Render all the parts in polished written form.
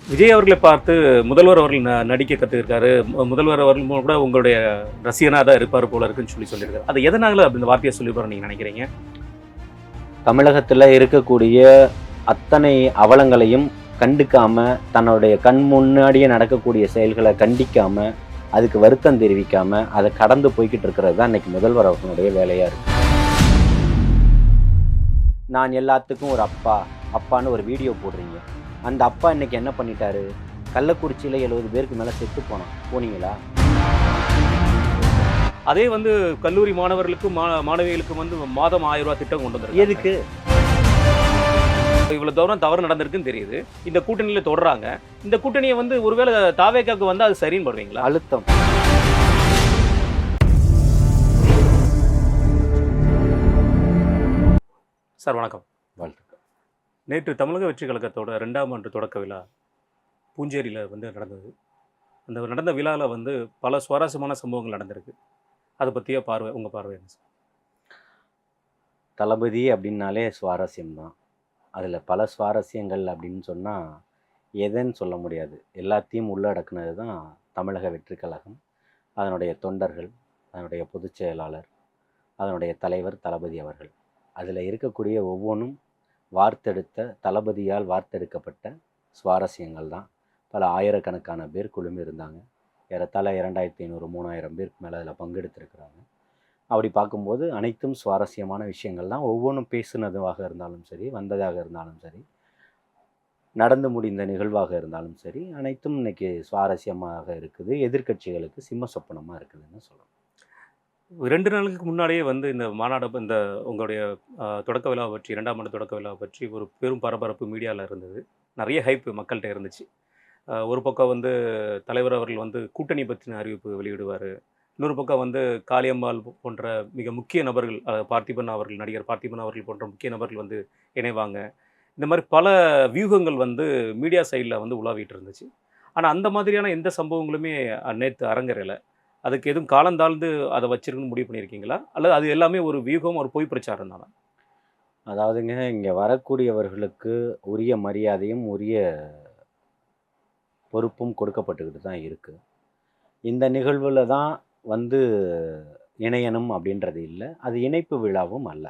விஜய் அவர்களை பார்த்து முதல்வர் அவர்கள் நடிக்க கற்றுருக்காரு. முதல்வர் அவர்கள் கூட உங்களுடைய ரசிகனாக தான் இருப்பார் போல இருக்குன்னு சொல்லியிருக்காரு. அது எதனால அப்படி இந்த வார்த்தையை சொல்லிப்பாரு நீங்கள் நினைக்கிறீங்க? தமிழகத்தில் இருக்கக்கூடிய அத்தனை அவலங்களையும் கண்டுக்காம, தன்னுடைய கண் முன்னாடியே நடக்கக்கூடிய செயல்களை கண்டிக்காம, அதுக்கு வருத்தம் தெரிவிக்காம, அதை கடந்து போய்கிட்டு இருக்கிறது தான் இன்னைக்கு முதல்வர் அவர்களுடைய வேலையா இருக்கு. நான் எல்லாத்துக்கும் ஒரு அப்பான்னு ஒரு வீடியோ போடுறீங்க. அந்த அப்பா இன்னைக்கு என்ன பண்ணிட்டாரு? கள்ளக்குறிச்சியில் 70 பேருக்கு மேலே செத்து போனீங்களா? அதே கல்லூரி மாணவர்களுக்கும் மாணவிகளுக்கும் மாதம் 1000 ரூபாய் திட்டம் கொண்டு வந்தாரு. எதுக்கு? இவ்வளவு தூரம் தவறு நடந்திருக்குன்னு தெரியுது. இந்த கூட்டணியில தொடர்றாங்க. இந்த கூட்டணியை ஒருவேளை தாவேக்காக்கு வந்தா அது சரின்னு படுவீங்களா? அழுத்தம். சார் வணக்கம். வாழ்த்துக்கள். நேற்று தமிழக வெற்றி கழகத்தோட 2ஆம் ஆண்டு தொடக்க விழா பூஞ்சேரியில் நடந்தது. அந்த நடந்த விழாவில் பல சுவாரஸ்யமான சம்பவங்கள் நடந்திருக்கு. அதை பற்றிய உங்கள் பார்வை என்ன சார்? தளபதி அப்படின்னாலே சுவாரஸ்யம்தான். அதில் பல சுவாரஸ்யங்கள் அப்படின்னு சொன்னால் எதுன்னு சொல்ல முடியாது. எல்லாத்தையும் உள்ளடக்குனது தான் தமிழக வெற்றி கழகம், அதனுடைய தொண்டர்கள், அதனுடைய பொதுச் செயலாளர், அதனுடைய தலைவர் தளபதி அவர்கள். அதில் இருக்கக்கூடிய ஒவ்வொன்றும் தளபதியால் வார்த்தெடுக்கப்பட்ட சுவாரஸ்யங்கள் தான். பல ஆயிரக்கணக்கான பேர் குழுமி இருந்தாங்க. ஏறத்தாழ 2500 3000 பேருக்கு மேலே அதில் பங்கெடுத்திருக்கிறாங்க. அப்படி பார்க்கும்போது அனைத்தும் சுவாரஸ்யமான விஷயங்கள் தான். ஒவ்வொன்றும் பேசுனதுவாக இருந்தாலும் சரி, வந்ததாக இருந்தாலும் சரி, நடந்து முடிந்த நிகழ்வாக இருந்தாலும் சரி, அனைத்தும் இன்னைக்கு சுவாரஸ்யமாக இருக்குது. எதிர்க்கட்சிகளுக்கு சிம்ம சொப்பனமாக இருக்குதுன்னு சொல்லலாம். 2 நாளுக்கு முன்னாடியே இந்த மாநாடு இந்த உங்களுடைய தொடக்க விழாவை பற்றி 2ஆம் ஆண்டு தொடக்க விழாவை பற்றி ஒரு பெரும் பரபரப்பு மீடியாவில் இருந்தது. நிறைய ஹைப்பு மக்கள்கிட்ட இருந்துச்சு. ஒரு பக்கம் தலைவர் அவர்கள் கூட்டணி பற்றின அறிவிப்பு வெளியிடுவார். இன்னொரு பக்கம் காளியம்மாள் போன்ற மிக முக்கிய நபர்கள், பார்த்திபன் அவர்கள், நடிகர் பார்த்திபன் அவர்கள் போன்ற முக்கிய நபர்கள் இணைவாங்க. இந்த மாதிரி பல வியூகங்கள் மீடியா சைடில் உலாவிட்டு இருந்துச்சு. ஆனால் அந்த மாதிரியான எந்த சம்பவங்களுமே நேற்று அரங்கேறலை. அதுக்கு எதுவும் காலந்தாழ்ந்து அதை வச்சிருக்குன்னு முடிவு பண்ணியிருக்கீங்களா? அல்லது அது எல்லாமே ஒரு வியூகம், ஒரு பொய் பிரச்சாரம் தானா? அதாவதுங்க, இங்கே வரக்கூடியவர்களுக்கு உரிய மரியாதையும் உரிய பொறுப்பும் கொடுக்கப்பட்டுக்கிட்டு தான் இருக்குது. இந்த நிகழ்வில் தான் இணையணும் அப்படின்றது இல்லை. அது இணைப்பு விழாவும் அல்ல.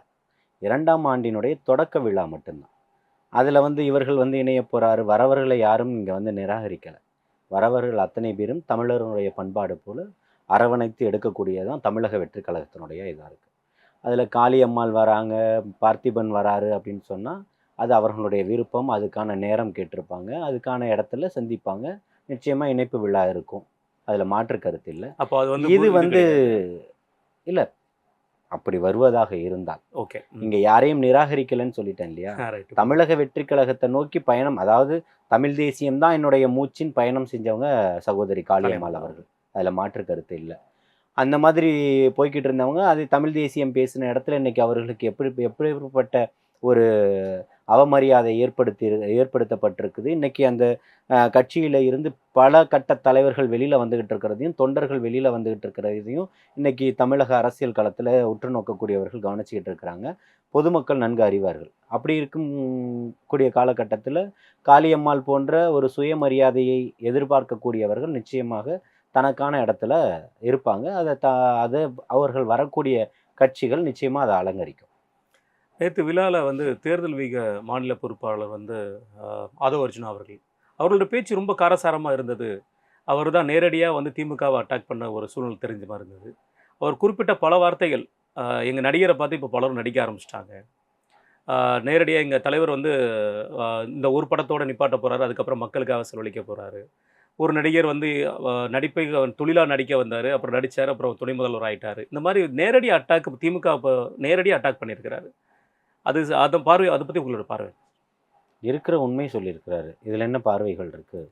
2ஆம் ஆண்டினுடைய தொடக்க விழா மட்டும்தான். அதில் இவர்கள் இணைய போகிறாரு. வரவர்களை யாரும் இங்கே நிராகரிக்கலை. வரவர்கள் அத்தனை பேரும் தமிழர்களுடைய பண்பாடு போல் அரவணைத்து எடுக்கக்கூடியதான் தமிழக வெற்றி கழகத்தினுடைய இதாக இருக்குது. அதில் காளியம்மாள் வராங்க, பார்த்திபன் வராரு அப்படின்னு சொன்னால் அது அவர்களுடைய விருப்பம். அதுக்கான நேரம் கேட்டிருப்பாங்க, அதுக்கான இடத்துல சந்திப்பாங்க. நிச்சயமாக இணைப்பு விழா இருக்கும், அதில் மாற்று கருத்து இல்லை. அப்போ அது இது இல்லை, அப்படி வருவதாக இருந்தால் ஓகே. இங்கே யாரையும் நிராகரிக்கலைன்னு சொல்லிட்டேன் இல்லையா? தமிழக வெற்றி கழகத்தை நோக்கி பயணம், அதாவது தமிழ் தேசியம்தான் என்னுடைய மூச்சின் பயணம் செஞ்சவங்க சகோதரி காளியம்மாள் அவர்கள். அதில் மாற்று கருத்து இல்லை. அந்த மாதிரி போய்கிட்டு இருந்தவங்க அது தமிழ் தேசியம் பேசின இடத்துல இன்றைக்கி அவர்களுக்கு எப்படிப்பட்ட ஒரு அவமரியாதை ஏற்படுத்தப்பட்டிருக்குது. இன்றைக்கி அந்த கட்சியில் இருந்து பல கட்ட தலைவர்கள் வெளியில் வந்துக்கிட்டு இருக்கிறதையும், தொண்டர்கள் வெளியில் வந்துக்கிட்டு இருக்கிறதையும் இன்றைக்கி தமிழக அரசியல் களத்தில் உற்று நோக்கக்கூடியவர்கள் கவனிச்சிக்கிட்டு இருக்கிறாங்க. பொதுமக்கள் நன்கு அறிவார்கள். அப்படி இருக்கும் கூடிய காலகட்டத்தில் காளியம்மாள் போன்ற ஒரு சுயமரியாதையை எதிர்பார்க்கக்கூடியவர்கள் நிச்சயமாக தனக்கான இடத்துல இருப்பாங்க. அதை அவர்கள் வரக்கூடிய கட்சிகள் நிச்சயமாக அதை அலங்கரிக்கும். நேற்று விழாவில் தேர்தல் வீக மாநில பொறுப்பாளர் ஆதவ அர்ஜுனா அவர்களோட பேச்சு ரொம்ப காரசாரமாக இருந்தது. அவர் தான் நேரடியாக திமுகவை அட்டாக் பண்ண ஒரு சூழ்நிலை தெரிஞ்ச மாதிரி இருந்தது. அவர் குறிப்பிட்ட பல வார்த்தைகள், எங்கள் நடிகரை பார்த்து இப்போ பலரும் நடிக்க ஆரம்பிச்சிட்டாங்க. நேரடியாக எங்கள் தலைவர் இந்த ஒரு படத்தோடு நிப்பாட்ட போகிறாரு, அதுக்கப்புறம் மக்களுக்காக செலவழிக்க போகிறாரு. ஒரு நடிகர் நடிப்பை தொழிலாக நடிக்க வந்தார், அப்புறம் நடித்தார், அப்புறம் துணை முதல்வர் ஆகிட்டார். இந்த மாதிரி நேரடி அட்டாக் திமுக இப்போ நேரடியாக அட்டாக் பண்ணியிருக்கிறாரு. அதை பற்றி உங்களோட பார்வை? இருக்கிற உண்மை சொல்லியிருக்கிறாரு. இதில் என்ன பார்வைகள் இருக்குது?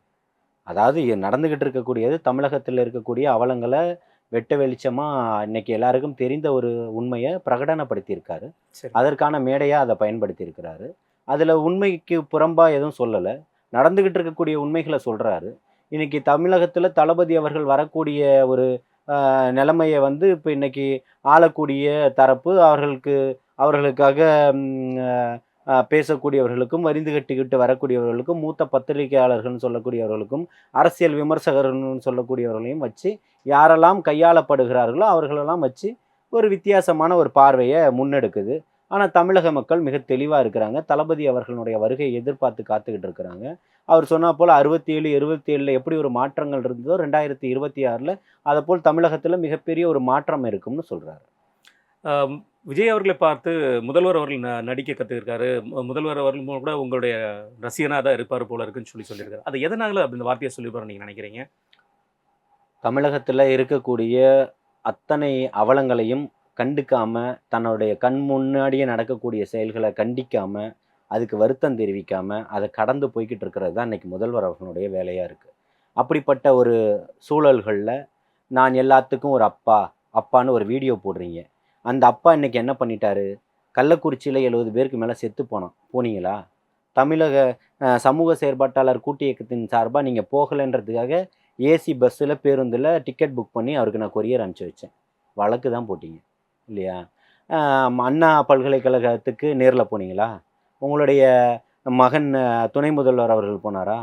அதாவது நடந்துக்கிட்டு இருக்கக்கூடியது தமிழகத்தில் இருக்கக்கூடிய அவலங்களை வெட்ட வெளிச்சமாக இன்றைக்கி எல்லாருக்கும் தெரிந்த ஒரு உண்மையை பிரகடனப்படுத்தியிருக்காரு. அதற்கான மேடையாக அதை பயன்படுத்தியிருக்கிறாரு. அதில் உண்மைக்கு புறம்பாக எதுவும் சொல்லலை, நடந்துக்கிட்டு இருக்கக்கூடிய உண்மைகளை சொல்கிறாரு. இன்றைக்கி தமிழகத்தில் தளபதி அவர்கள் வரக்கூடிய ஒரு நிலைமையை இப்போ இன்றைக்கி ஆளக்கூடிய தரப்பு அவர்களுக்காக பேசக்கூடியவர்களுக்கும், வரிந்து கட்டிக்கிட்டு வரக்கூடியவர்களுக்கும், மூத்த பத்திரிகையாளர்கள்னு சொல்லக்கூடியவர்களுக்கும், அரசியல் விமர்சகர்கள்னு சொல்லக்கூடியவர்களையும் வச்சு யாரெல்லாம் கையாளப்படுகிறார்களோ அவர்களெல்லாம் வச்சு ஒரு வித்தியாசமான ஒரு பார்வையை முன்னெடுக்குது. ஆனால் தமிழக மக்கள் மிக தெளிவாக இருக்கிறாங்க. தளபதி அவர்களுடைய வருகையை எதிர்பார்த்து காத்துக்கிட்டு இருக்கிறாங்க. அவர் சொன்னா போல் 67, 77 எப்படி ஒரு மாற்றங்கள் இருந்ததோ 2026 அதை போல் தமிழகத்தில் மிகப்பெரிய ஒரு மாற்றம் இருக்கும்னு சொல்றாரு. விஜய் அவர்களை பார்த்து முதல்வர் அவர்கள் நடிக்க கற்றுக்கிருக்காரு. முதல்வர் அவர்கள் கூட உங்களுடைய ரசிகனாக தான் இருப்பார் போல இருக்குன்னு சொல்லியிருக்காரு. அது எதனால அப்படி இந்த வார்த்தையை சொல்லிப்பாரு நீங்கள் நினைக்கிறீங்க? தமிழகத்தில் இருக்கக்கூடிய அத்தனை அவலங்களையும் கண்டுக்காம, தன்னுடைய கண் முன்னாடியே நடக்கக்கூடிய செயல்களை கண்டிக்காம, அதுக்கு வருத்தம் தெரிவிக்காம, அதை கடந்து போய்கிட்டு இருக்கிறது தான் இன்னைக்கு முதல்வர் அவர்களுடைய வேலையாக இருக்குது. அப்படிப்பட்ட ஒரு சூழல்களில் நான் எல்லாத்துக்கும் ஒரு அப்பான்னு ஒரு வீடியோ போடுறீங்க. அந்த அப்பா இன்னைக்கு என்ன பண்ணிட்டாரு? கள்ளக்குறிச்சியில் 70 பேருக்கு மேலே செத்து போனீங்களா? தமிழக சமூக செயற்பாட்டாளர் கூட்டு இயக்கத்தின் சார்பாக நீங்கள் போகலைன்றதுக்காக ஏசி பஸ்ஸில் பேருந்தில் டிக்கெட் புக் பண்ணி அவருக்கு நான் கொரியர் அனுப்பிச்சி வச்சேன். வழக்கு தான் போட்டீங்க இல்லையா? அண்ணா பல்கலைக்கழகத்துக்கு நேரில் போனீங்களா? உங்களுடைய மகன் துணை முதல்வர் அவர்கள் போனாரா?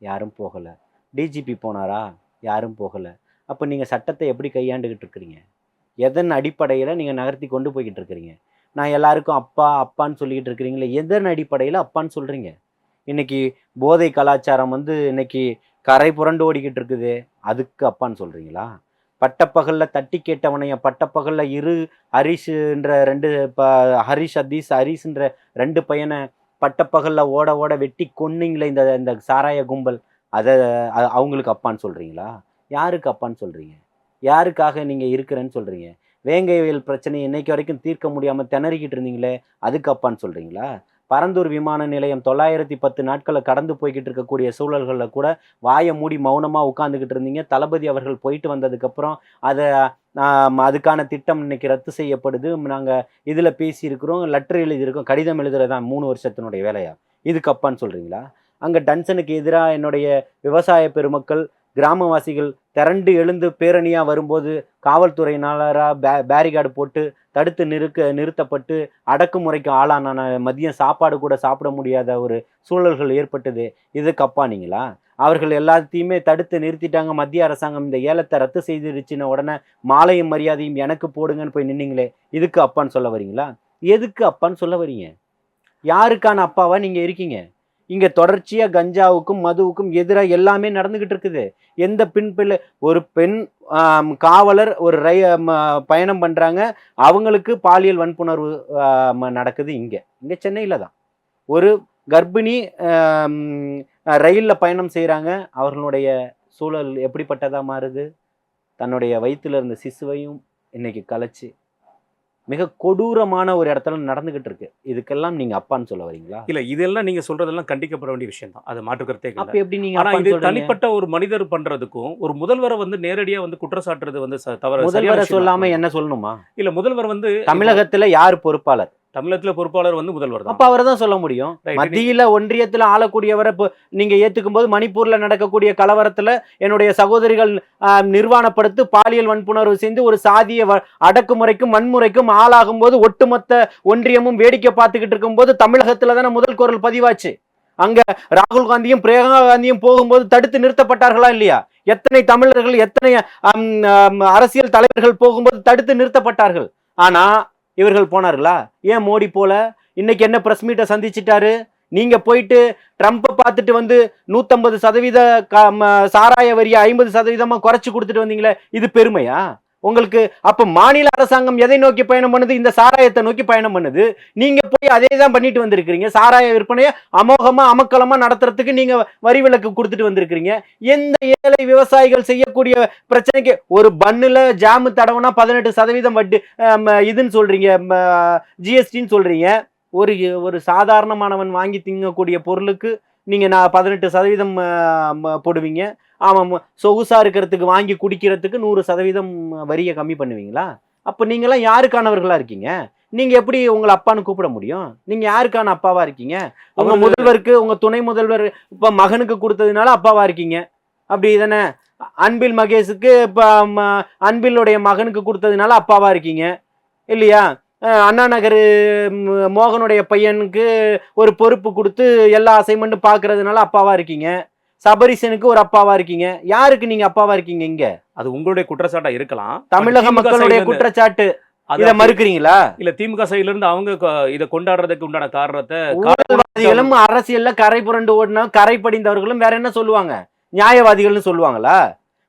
யாரும் போகலை. டிஜிபி போனாரா? யாரும் போகலை. அப்போ நீங்கள் சட்டத்தை எப்படி கையாண்டுக்கிட்டு இருக்கிறீங்க? எதன் அடிப்படையில் நீங்கள் நகர்த்தி கொண்டு போய்கிட்டு இருக்கிறீங்க? நான் எல்லாருக்கும் அப்பான்னு சொல்லிக்கிட்டு இருக்கிறீங்களே, எதன் அடிப்படையில் அப்பான்னு சொல்கிறீங்க? இன்றைக்கி போதை கலாச்சாரம் இன்னைக்கு கரை புரண்டு ஓடிக்கிட்டு இருக்குது, அதுக்கு அப்பான்னு சொல்கிறீங்களா? பட்டப்பகலில் தட்டி கேட்டவனைய பட்டப்பகலில் ஹரிஷ்ன்ற 2 ஹரிஷ்ன்ற 2 பையனை பட்டப்பகலில் ஓட வெட்டி கொன்னீங்களே இந்த சாராய கும்பல், அவங்களுக்கு அப்பான்னு சொல்கிறீங்களா? யாருக்கு அப்பான்னு சொல்கிறீங்க? யாருக்காக நீங்கள் இருக்கிறேன்னு சொல்கிறீங்க? வேங்கைவயல் பிரச்சனையை இன்னைக்கு வரைக்கும் தீர்க்க முடியாமல் திணறிக்கிட்டு இருந்தீங்களே, அதுக்கு அப்பான்னு சொல்கிறீங்களா? பரந்தூர் விமான நிலையம் 910 நாட்களை கடந்து போய்கிட்டு இருக்கக்கூடிய சூழல்களில் கூட வாயை மூடி மௌனமாக உட்காந்துக்கிட்டு இருந்தீங்க. தளபதி அவர்கள் போயிட்டு வந்ததுக்கப்புறம் அதுக்கான திட்டம் இன்னைக்கு ரத்து செய்யப்படுது, நாங்கள் இதில் பேசியிருக்கிறோம், லெட்டர் எழுதியிருக்கோம், கடிதம் எழுதுறதான் 3 வருஷத்தினுடைய வேலையா? இதுக்கு அப்பான்னு சொல்கிறீங்களா? அங்கே டன்சனுக்கு எதிராக என்னுடைய விவசாய பெருமக்கள், கிராமவாசிகள் திரண்டு எழுந்து பேரணியாக வரும்போது காவல்துறையினராக பேரிகார்டு போட்டு தடுத்து நிறுத்தப்பட்டு அடக்குமுறைக்கு ஆளான மதியம் சாப்பாடு கூட சாப்பிட முடியாத ஒரு சூழல்கள் ஏற்பட்டது. இதுக்கு அப்பானீங்களா? அவர்கள் எல்லாத்தையுமே தடுத்து நிறுத்திட்டாங்க. மத்திய அரசாங்கம் இந்த ஏலத்தை ரத்து செய்திருச்சுன்னு உடனே மாலையும் மரியாதையும் எனக்கு போடுங்கன்னு போய் நின்னீங்களே, இதுக்கு அப்பான்னு சொல்ல வரீங்களா? எதுக்கு அப்பான்னு சொல்ல வரீங்க? யாருக்கான அப்பாவா நீங்கள் இருக்கீங்க? இங்கே தொடர்ச்சியாக கஞ்சாவுக்கும் மதுவுக்கும் எதிராக எல்லாமே நடந்துக்கிட்டு இருக்குது. எந்த பிள்ளை ஒரு பெண் காவலர் ஒரு பயணம் பண்ணுறாங்க, அவங்களுக்கு பாலியல் வன்புணர்வு நடக்குது. இங்கே சென்னையில் தான் ஒரு கர்ப்பிணி ரயிலில் பயணம் செய்கிறாங்க. அவர்களுடைய சூழல் எப்படிப்பட்டதாக மாறுது? தன்னுடைய வயிற்றில் இருந்த சிசுவையும் இன்னைக்கு கலைச்சி மிக கொடூரமான ஒரு இடத்துல நடந்துகிட்டு இருக்கு. இதுக்கெல்லாம் நீங்க அப்பான்னு சொல்ல வரீங்களா? இல்ல, இதெல்லாம் நீங்க சொல்றதெல்லாம் கண்டிக்கப்பட வேண்டிய விஷயம் தான். அது மாற்றுக்கருத்தே இல்லை. அப்ப எப்படி நீங்க இது தனிப்பட்ட ஒரு மனிதர் பண்றதுக்கும் ஒரு முதல்வரை நேரடியா குற்றச்சாட்டுறது தவறு. முதல்வரை சொல்லாம என்ன சொல்லணுமா? இல்ல, முதல்வர் தமிழகத்துல யார் பொறுப்பாளர்? தமிழகத்துல பொறுப்பாளர் முதல்வர் தான். அப்ப அவரை தான் சொல்ல முடியும். மத்தியில ஒன்றியத்துல ஆளக்கூடியவரை நீங்க ஏத்துக்கும் போது மணிப்பூர்ல நடக்கக்கூடிய கலவரத்துல என்னுடைய சகோதரிகள் நிர்வாணப்படுத்தி பாலியல் வன்புணர்வு செஞ்சு ஒரு சாதிய அடக்குமுறைக்கும் வன்முறைக்கும் ஆளாகும் போது ஒட்டுமொத்த ஒன்றியமும் வேடிக்கை பார்த்துக்கிட்டு இருக்கும் போது தமிழகத்துல தானே முதல் குரல் பதிவாச்சு. அங்க ராகுல் காந்தியும் பிரியங்கா காந்தியும் போகும்போது தடுத்து நிறுத்தப்பட்டார்களா இல்லையா? எத்தனை தமிழர்கள், எத்தனை அரசியல் தலைவர்கள் போகும்போது தடுத்து நிறுத்தப்பட்டார்கள். ஆனா இவர்கள் போனார்களா? ஏன் மோடி போல? இன்னைக்கு என்ன பிரஸ் மீட்டை சந்திச்சிட்டாரு? நீங்க போயிட்டு ட்ரம்ப்பை பார்த்துட்டு 150% சாராய வரியை 50% குறைச்சு கொடுத்துட்டு வந்தீங்களே, இது பெருமையா உங்களுக்கு? அப்ப மாநில அரசாங்கம் எதை நோக்கி பயணம் பண்ணுது? இந்த சாராயத்தை நோக்கி பயணம் பண்ணுது. நீங்க போய் அதே தான் பண்ணிட்டு வந்திருக்கிறீங்க. சாராய விற்பனையை அமோகமா அமக்கலமா நடத்துறதுக்கு நீங்க வரி விலக்கு கொடுத்துட்டு வந்திருக்கிறீங்க. எந்த ஏழை விவசாயிகள் செய்யக்கூடிய பிரச்சனைக்கு ஒரு பன்னுல ஜாமு தடவுனா 18% வட்டி இதுன்னு சொல்றீங்க, ஜிஎஸ்டின்னு சொல்றீங்க. ஒரு சாதாரணமானவன் வாங்கி திங்கக்கூடிய பொருளுக்கு நீங்க 18% போடுவீங்க. ஆமாம், சொகுசா இருக்கிறதுக்கு வாங்கி குடிக்கிறதுக்கு 100% வரியை கம்மி பண்ணுவீங்களா? அப்போ நீங்களாம் யாருக்கானவர்களா இருக்கீங்க? நீங்க எப்படி உங்களை அப்பான்னு கூப்பிட முடியும்? நீங்க யாருக்கான அப்பாவா இருக்கீங்க? உங்க முதல்வருக்கு, உங்க துணை முதல்வர் இப்ப மகனுக்கு கொடுத்ததுனால அப்பாவா இருக்கீங்க, அப்படி தானே? அன்பில் மகேஷுக்கு இப்ப அன்பிலுடைய மகனுக்கு கொடுத்ததுனால அப்பாவா இருக்கீங்க இல்லையா? அண்ணா நகர் மோகனுடைய பையனுக்கு ஒரு பொறுப்பு கொடுத்து எல்லா அசைன்மெண்ட்டும் பார்க்கறதுனால அப்பாவா இருக்கீங்க. சபரிசனுக்கு ஒரு அப்பாவா இருக்கீங்க. யாருக்கு நீங்க அப்பாவா இருக்கீங்க? இங்க அது உங்களுடைய குற்றச்சாட்டா இருக்கலாம். தமிழக மக்களுடைய குற்றச்சாட்டு. இதை மறுக்கிறீங்களா? இல்ல திமுக சைடுல இருந்து அவங்க இதை கொண்டாடுறதுக்கு உண்டான காரணத்தை ஊழல்வாதிகளும் அரசியல்ல கரை புரண்டு ஓடின கரை படிந்தவர்களும் வேற என்ன சொல்லுவாங்க? நியாயவாதிகள்னு சொல்லுவாங்களா?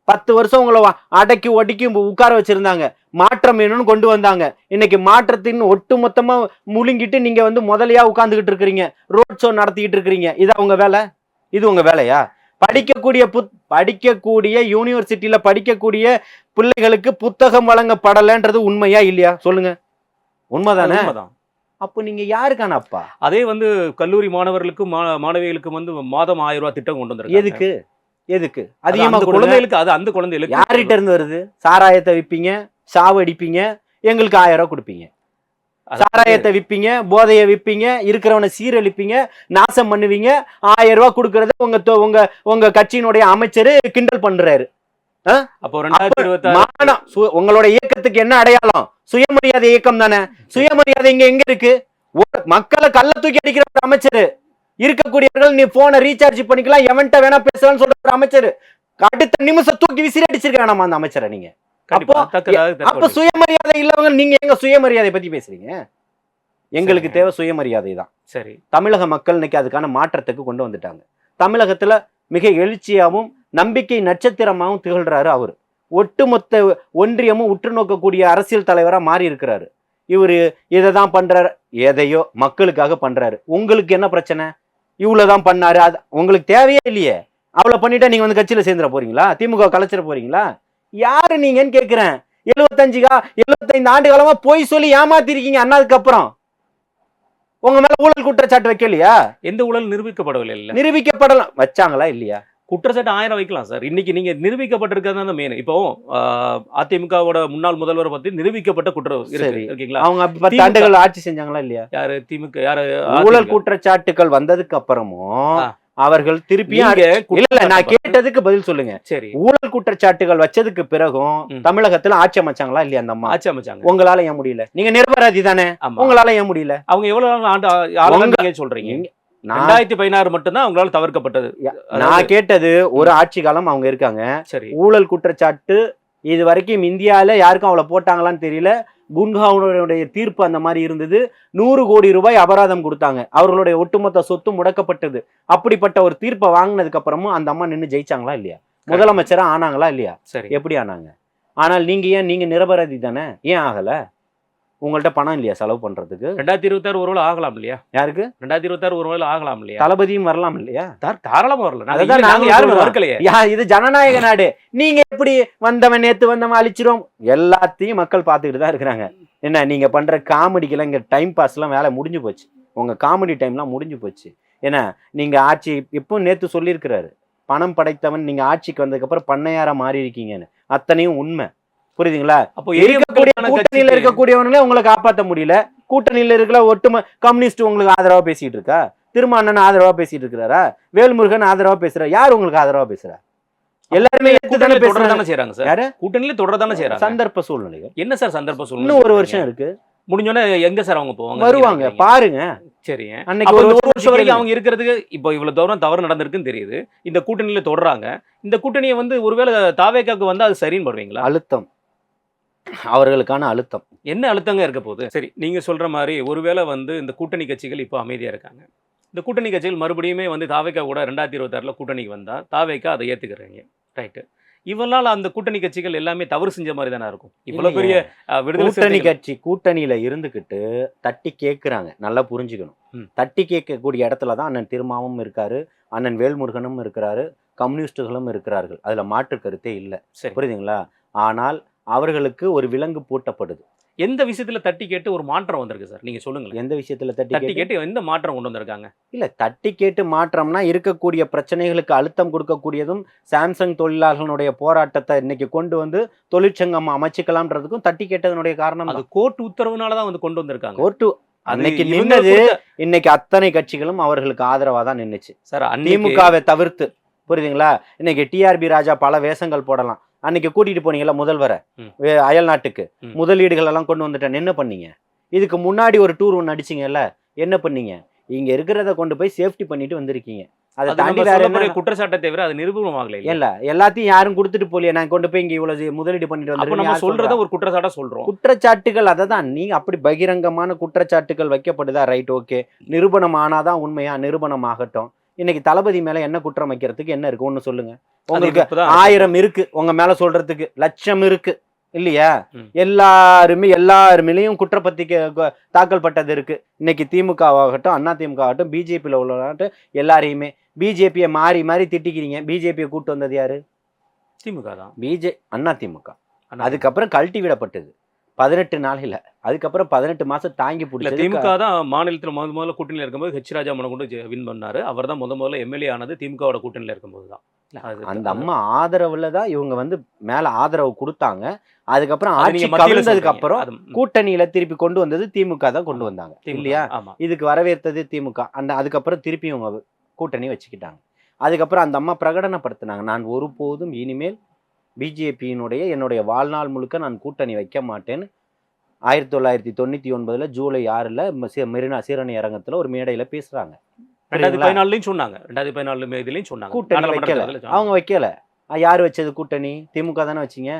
10 வருஷம் உங்களை அடக்கி ஒடுக்கி உட்கார வச்சிருந்தாங்க. மாற்றம் வேணும்னு கொண்டு வந்தாங்க. இன்னைக்கு மாற்றத்தின் ஒட்டு மொத்தமா முழுங்கிட்டு நீங்க முதலையா உட்கார்ந்துகிட்டு இருக்கிறீங்க. ரோட் ஷோ நடத்திக்கிட்டு இருக்கிறீங்க. இது உங்க வேலை? இது உங்க வேலையா? படிக்கக்கூடிய யூனிவர்சிட்டியில படிக்கக்கூடிய பிள்ளைகளுக்கு புத்தகம் வழங்கப்படலைன்றது உண்மையா இல்லையா? சொல்லுங்க. உண்மைதானே? அப்ப நீங்க யாருக்கான அப்பா? அதே கல்லூரி மாணவர்களுக்கும் மாணவிகளுக்கும் மாதம் 1000 ரூபாய் திட்டம் கொண்டு வந்திருக்காங்க. எதுக்கு அதிகமா குழந்தைகளுக்கு? அது அந்த குழந்தைகளுக்கு யார்கிட்ட இருந்து வருது? சாராயத்தை விப்பீங்க, சாவடிப்பீங்க, எங்களுக்கு 1000 ரூபாய் கொடுப்பீங்க. சாராயத்தை விப்பீங்க, போதையை விப்பீங்க, இருக்கிறவனை சீரழிப்பீங்க, நாசம் பண்ணுவீங்க. 1000 ரூபாய் கொடுக்கறத உங்க கட்சியினுடைய அமைச்சர் கிண்டல் பண்றாரு. அப்போ 2026 உங்களோட இயக்கத்துக்கு என்ன அடையாளம்? சுயமரியாதை இயக்கம் தானே. சுயமரியாதை எங்க இருக்கு? மக்களை கள்ள தூக்கி அடிக்கிற ஒரு அமைச்சர். இருக்கக்கூடியவர்கள் நீ போனை ரீசார்ஜ் பண்ணிக்கலாம், எவன்ட்ட வேணா பேசலாம்னு சொல்ற ஒரு அமைச்சர் அடுத்த நிமிஷம் தூக்கி விசிறி அடிச்சிருக்க வேணாமா அந்த அமைச்சரை நீங்க? அப்ப சுயமரியாதை இல்லவங்க நீங்க எங்க சுயமரியாதை பத்தி பேசுறீங்க? எங்களுக்கு தேவை சுயமரியாதை தான். சரி, தமிழக மக்கள் இன்னைக்கு அதுக்கான மாற்றத்துக்கு கொண்டு வந்துட்டாங்க. தமிழகத்துல மிக எழுச்சியாவும் நம்பிக்கை நட்சத்திரமாகவும் திகழ்றாரு அவரு. ஒட்டுமொத்த ஒன்றியமும் உற்று நோக்கக்கூடிய அரசியல் தலைவரா மாறி இருக்கிறாரு. இவரு இதை தான் பண்றாரு, எதையோ மக்களுக்காக பண்றாரு. உங்களுக்கு என்ன பிரச்சனை? இவ்வளவுதான் பண்ணாரு, அது உங்களுக்கு தேவையே இல்லையே. அவ்வளவு பண்ணிட்டா நீங்க கட்சியில சேர்ந்துட போறீங்களா? திமுக கலைச்சிட போறீங்களா? யாரு நீங்கன்னு கேக்குறேன். 75 ஆண்டு காலமா போய் சொல்லி ஏமாத்திருக்கீங்க. அண்ணாதுக்கு அப்புறம் உங்க மேல ஊழல் குற்றச்சாட்டு வைக்கலையா? எந்த ஊழல் நிரூபிக்கப்படவில்லை. நிரூபிக்கப்படலாம். வச்சாங்களா இல்லையா? குற்றச்சாட்டு 1000 வைக்கலாம் சார். இன்னைக்கு நீங்க நிரூபிக்கப்பட்டிருக்கிறது மெயின். இப்போ அதிமுகவோட முன்னாள் முதல்வரை பத்தி நிரூபிக்கப்பட்ட குற்றம் இருக்கு. ஓகேங்களா? அவங்க 10 ஆண்டுகள் ஆட்சி செஞ்சாங்களா இல்லையா? யாரு? திமுக. யாரு? ஊழல் குற்றச்சாட்டுகள் வந்ததுக்கு அப்புறமும் அவர்கள் திருப்பியும் இல்ல, நான் கேட்டதுக்கு பதில் சொல்லுங்க. சரி, ஊழல் குற்றச்சாட்டுகள் வச்சதுக்கு பிறகும் தமிழகத்துல ஆட்சி அமைச்சாங்களா இல்லையா? அந்த அம்மா ஆட்சி அமைச்சாங்க. உங்களால ஏன் முடியல? நீங்க நிரபராதி தானே, உங்களால ஏன் முடியல? அவங்க எவ்வளவு ஆண்டு சொல்றீங்க? 2016 மட்டும்தான் அவங்களால தவிர்க்கப்பட்டது. நான் கேட்டது ஒரு ஆட்சி காலம் அவங்க இருக்காங்க. சரி, ஊழல் குற்றச்சாட்டு இது வரைக்கும் இந்தியாவில யாருக்கும் அவ்வளவு போட்டாங்களான்னு தெரியல. குன்ஹாவுடைய தீர்ப்பு அந்த மாதிரி இருந்தது. 100 கோடி ரூபாய் அபராதம் கொடுத்தாங்க. அவர்களுடைய ஒட்டுமொத்த சொத்து முடக்கப்பட்டது. அப்படிப்பட்ட ஒரு தீர்ப்பை வாங்கினதுக்கு அப்புறமும் அந்த அம்மா நின்று ஜெயிச்சாங்களா இல்லையா? முதலமைச்சரா ஆனாங்களா இல்லையா? சரி, எப்படி ஆனாங்க? ஆனால் நீங்க நிரபராதி தானே, ஏன் ஆகல? உங்கள்ட்ட பணம் இல்லையா செலவு பண்றதுக்கு? 2026 ஒருவேளை ஆகலாம் இல்லையா? யாருக்கு? 2026 ஒருவேளை ஆகலாம் இல்லையா? தளபதியும் வரலாம் இல்லையா? தாராளமா வரல. இது ஜனநாயக நாடு. நீங்க எப்படி வந்தவன் நேத்து வந்தவன் அழிச்சிரும்? எல்லாத்தையும் மக்கள் பார்த்துக்கிட்டு தான் இருக்கிறாங்க. என்ன நீங்க பண்ற காமெடிக்கெல்லாம் இங்க டைம் பாஸ் எல்லாம் வேலை முடிஞ்சு போச்சு. உங்க காமெடி டைம்லாம் முடிஞ்சு போச்சு. ஏன்னா நீங்க ஆட்சி இப்போ நேத்து சொல்லியிருக்கிறாரு, பணம் படைத்தவன் நீங்க ஆட்சிக்கு வந்ததுக்கு அப்புறம் பண்ணையாரா மாறி இருக்கீங்கன்னு. அத்தனையும் உண்மை. புரியுதுங்களா? அப்போ கூட்டணியில இருக்கக்கூடியவங்களே உங்களை காப்பாற்ற முடியல. கூட்டணியில இருக்கிற ஒட்டுமொத்த கம்யூனிஸ்ட் உங்களுக்கு ஆதரவா பேசிட்டு இருக்கா? திருமாவளவன் ஆதரவா பேசிட்டு இருக்கிறாரா? வேல்முருகன் ஆதரவா பேசுறா? யாரு உங்களுக்கு ஆதரவா பேசுறா? எல்லாருமே தொடர்தானே செய்றாங்க சார். யாரு? கூட்டணியில தொடர்தானே செய்றாங்க. சந்தர்ப்ப சூழ்நிலைகள். என்ன சார் சந்தர்ப்ப சூழ்நிலை? இன்னும் ஒரு வருஷம் இருக்கு. முடிஞ்சோடனே எங்க சார் அவங்க போவாங்க? வருவாங்க, பாருங்க. சரி, அன்னைக்கு ஒரு வருஷம் வரைக்கும் அவங்க இருக்கிறதுக்கு இப்போ இவ்வளவு தவறு நடந்திருக்குன்னு தெரியுது. இந்த கூட்டணியில தொடர்றாங்க. இந்த கூட்டணியை ஒருவேளை தாவேக்காக்கு வந்தா அது சரின்னு படுவீங்களா? அழுத்தம், அவர்களுக்கான அழுத்தம். என்ன அழுத்தங்க இருக்க போகுது? சரி, நீங்க சொல்ற மாதிரி ஒருவேளை இந்த கூட்டணி கட்சிகள் இப்போ அமைதியா இருக்காங்க. இந்த கூட்டணி கட்சிகள் மறுபடியுமே தாவேக்கா கூட 2026 கூட்டணிக்கு வந்தா தாவேக்கா அதை ஏத்துக்கிறாங்க. ரைட்டு, இவனால அந்த கூட்டணி கட்சிகள் எல்லாமே தவறு செஞ்ச மாதிரி தானே இருக்கும். இவ்வளவு பெரிய கூட்டணி கட்சி கூட்டணியில இருந்துகிட்டு தட்டி கேட்கிறாங்க. நல்லா புரிஞ்சுக்கணும். தட்டி கேட்கக்கூடிய இடத்துலதான் அண்ணன் திருமாவும் இருக்காரு, அண்ணன் வேல்முருகனும் இருக்கிறாரு, கம்யூனிஸ்டுகளும் இருக்கிறார்கள். அதுல மாற்று கருத்தே இல்லை. புரியுதுங்களா? ஆனால் அவர்களுக்கு ஒரு விலங்கு பூட்டப்படுது. எந்த விஷயத்துல தட்டி கேட்டு ஒரு மாற்றம் வந்திருக்கு சார்? நீங்க சொல்லுங்க. எந்த விஷயத்துல தட்டி கேட்டு எந்த மாற்றம் கொண்டு வந்திருக்காங்க? இல்ல, தட்டி கேட்டு மாற்றம்னா இருக்கக்கூடிய பிரச்சனைகளுக்கு அழுத்தம் கொடுக்கக்கூடியதும் சாம்சங் தொழிலாளர்களுடைய போராட்டத்தை இன்னைக்கு கொண்டு தொழிற்சங்கம் அமைச்சுக்கலாம்ன்றதுக்கும் தட்டி கேட்டதனுடைய காரணம் அது கோர்ட் உத்தரவுனாலதான் கொண்டு வந்திருக்காங்க. கோர்ட்டு அன்னைக்கு நின்னது. இன்னைக்கு அத்தனை கட்சிகளும் அவர்களுக்கு ஆதரவா தான் நின்னுச்சு சார். திமுகவை தவிர்த்து. புரியுதுங்களா? இன்னைக்கு டிஆர்பி ராஜா பல வேஷங்கள் போடலாம். அன்னைக்கு கூட்டிட்டு போனீங்கல்ல முதல்வரை அயல் நாட்டுக்கு, முதலீடுகள் எல்லாம் கொண்டு வந்துட்டேன், என்ன பண்ணீங்க? இதுக்கு முன்னாடி ஒரு டூர் ஒன்று அடிச்சிங்கல்ல, என்ன பண்ணீங்க? இங்க இருக்கிறத கொண்டு போய் சேஃப்டி பண்ணிட்டு வந்திருக்கீங்க. அதை தாண்டி வேற என்ன குற்றச்சாட்டை தவிர அது நிரூபணமாகல இல்ல. எல்லாத்தையும் யாரும் கொடுத்துட்டு போலியே, நான் கொண்டு போய் இங்க இவ்வளவு முதலீடு பண்ணிட்டு வந்து நம்ம சொல்றத ஒரு குற்றச்சாட்டா சொல்றோம். குற்றச்சாட்டுகள் அததான் நீங்க அப்படி பகிரங்கமான குற்றச்சாட்டுகள் வைக்கப்படுதா, ரைட், ஓகே. நிரூபணம் ஆனாதான் உண்மையா, நிரூபணம் ஆகட்டும். இன்னைக்கு தளபதி மேல என்ன குற்றம் வைக்கிறதுக்கு என்ன இருக்கு? ஒண்ணு சொல்லுங்க. உங்களுக்கு 1000 இருக்கு உங்க மேல சொல்றதுக்கு, லட்சம் இருக்கு இல்லையா? எல்லார் மேலேயும் குற்றப்பத்திரிக்கை தாக்கல் பட்டது இருக்கு. இன்னைக்கு திமுக ஆகட்டும், அண்ணா திமுக ஆகட்டும், பிஜேபியில் உள்ளவங்கட்டும், எல்லாரையுமே பிஜேபியை மாறி மாறி திட்டிக்கிறீங்க. பிஜேபியை கூட்டு வந்தது யாரு? திமுக தான். அண்ணா திமுக. அதுக்கப்புறம் கழட்டி விடப்பட்டது 18 நாளையில. அதுக்கப்புறம் 18 மாசம் தாங்கி பிடிச்சது திமுக தான். மாநிலத்தில் முதல்ல கூட்டணியில் இருக்கும்போது ஹெச் ராஜா கொண்டு வின் பண்ணாரு. அவர் தான் முதல்ல எம்எல்ஏ ஆனது திமுகவோட கூட்டணியில் இருக்கும்போது தான். அந்த அம்மா ஆதரவுல தான் இவங்க வந்து மேல ஆதரவு கொடுத்தாங்க. அதுக்கப்புறம் ஆட்சி கவிழ்ந்ததுக்கு அப்புறம் கூட்டணியில திருப்பி கொண்டு வந்தது திமுக தான் கொண்டு வந்தாங்க இல்லையா? இதுக்கு வரவேற்றது திமுக. அதுக்கப்புறம் திருப்பி இவங்க கூட்டணி வச்சுக்கிட்டாங்க. அதுக்கப்புறம் அந்த அம்மா பிரகடனப்படுத்தினாங்க, நான் ஒருபோதும் இனிமேல் பிஜேபியினுடைய என்னுடைய வாழ்நாள் முழுக்க நான் கூட்டணி வைக்க மாட்டேன்னு 1999 ஜூலை 6 மெரினா சீரணி அரங்கத்துல ஒரு மேடையில பேசுறாங்க. 2014 சொன்னாங்க. 2014 மேதிலையும் சொன்னாங்க. கூட்டணி வைக்கல. அவங்க வைக்கல. யாரு வச்சது கூட்டணி? திமுக தானே வச்சிங்க.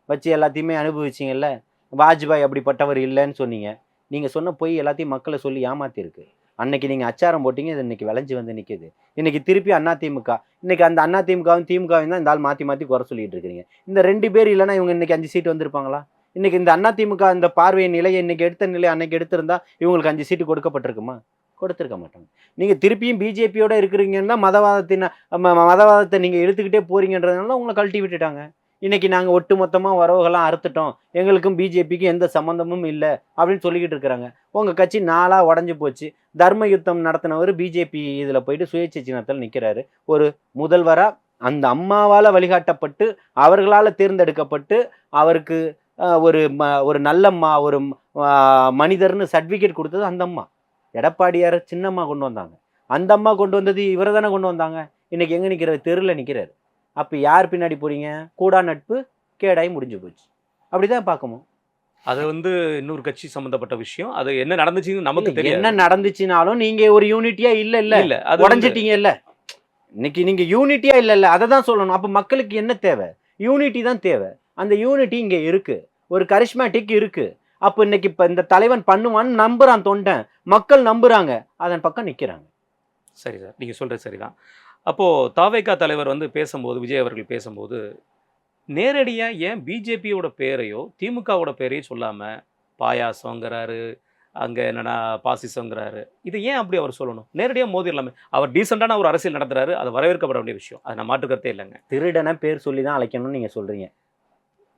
வச்சு எல்லாத்தையுமே அனுபவிச்சிங்கல்ல. வாஜ்பாய் அப்படிப்பட்டவர் இல்லைன்னு சொன்னீங்க. நீங்க சொன்ன போய் எல்லாத்தையும் மக்களை சொல்லி ஏமாத்திருக்கு. அன்னைக்கு நீங்க அச்சாரம் போட்டீங்க, இது இன்னைக்கு விளைஞ்சு வந்து நிக்குது. இன்னைக்கு திருப்பி அதிமுக, இன்னைக்கு அந்த அதிமுகவும் திமுகவும் தான் இந்த ஆள் மாத்தி மாத்தி குறை சொல்லிட்டு இருக்கிறீங்க. இந்த 2 பேர் இல்லைன்னா இவங்க இன்னைக்கு 5 சீட் வந்திருப்பாங்களா? இன்னைக்கு இந்த அதிமுக இந்த பார்வையின் நிலையை இன்னைக்கு எடுத்த நிலை அன்னைக்கு எடுத்திருந்தா இவங்களுக்கு 5 சீட்டு கொடுக்கப்பட்டிருக்குமா? கொடுத்துருக்க மாட்டாங்க. நீங்க திருப்பியும் பிஜேபியோட இருக்கிறீங்கன்னா மதவாதத்தை நீங்க எடுத்துக்கிட்டே போறீங்கன்றதுனால உங்களை கழட்டி விட்டுட்டாங்க. இன்னைக்கு நாங்கள் ஒட்டு மொத்தமாக வரவுகள்லாம் அறுத்துட்டோம், எங்களுக்கும் பிஜேபிக்கும் எந்த சம்மந்தமும் இல்லை அப்படின்னு சொல்லிக்கிட்டு இருக்கிறாங்க. உங்கள் கட்சி 4 உடஞ்சி போச்சு. தர்ம யுத்தம் நடத்தினவர் பிஜேபி இதில் போயிட்டு சுயேட்சை சின்னத்தில் நிற்கிறாரு. ஒரு முதல்வராக அந்த அம்மாவால் வழிகாட்டப்பட்டு அவர்களால் தேர்ந்தெடுக்கப்பட்டு அவருக்கு ஒரு நல்லம்மா, ஒரு மனிதர்னு சர்டிஃபிகேட் கொடுத்தது அந்த அம்மா. எடப்பாடியார் சின்னம்மா கொண்டு வந்தாங்க. அந்த அம்மா கொண்டு வந்தது இவரை தானே கொண்டு வந்தாங்க. இன்னைக்கு எங்கே நிற்கிறாரு? தெருவில் நிற்கிறாரு. அப்போ யார் பின்னாடி போறீங்க? கூடா நட்பு கேடாய் முடிஞ்சு போச்சு. அப்படிதான் பார்க்கணும். அது வந்து இன்னொரு கட்சி சம்பந்தப்பட்ட விஷயம். அது என்ன நடந்துச்சுன்னு நமக்கு தெரியும். என்ன நடந்துச்சுனாலும் நீங்க ஒரு யூனிட்டியா இல்ல உடஞ்சிட்டீங்க இல்ல. இன்னைக்கு நீங்க யூனிட்டியா இல்ல, அதை தான் சொல்லணும். அப்ப மக்களுக்கு என்ன தேவை? யூனிட்டி தான் தேவை. அந்த யூனிட்டி இங்க இருக்கு, ஒரு கரிஸ்மேட்டிக் இருக்கு. அப்போ இன்னைக்கு இப்ப இந்த தலைவன் பண்ணுவான்னு நம்புறான் தொண்டன், மக்கள் நம்புறாங்க, அதன் பக்கம் நிக்கிறாங்க. சரி சார், நீங்க சொல்றது சரிதான். அப்போது தாவேகா தலைவர் வந்து பேசும்போது, விஜய் அவர்கள் பேசும்போது, நேரடியாக ஏன் பிஜேபியோட பேரையோ திமுகவோட பேரையோ சொல்லாமல் பாயாசங்கிறாரு, அங்கே என்னென்னா பாசிசங்கிறாரு, இது ஏன் அப்படி அவர் சொல்லணும்? நேரடியாக மோதிரலாமே. அவர் டீசெண்டான ஒரு அரசியல் நடத்துறாரு, அது வரவேற்கப்பட வேண்டிய விஷயம். அதை நான் மாற்றுக்கிறதே இல்லைங்க. திருடனை பேர் சொல்லி தான் அழைக்கணும்னு நீங்கள் சொல்கிறீங்க.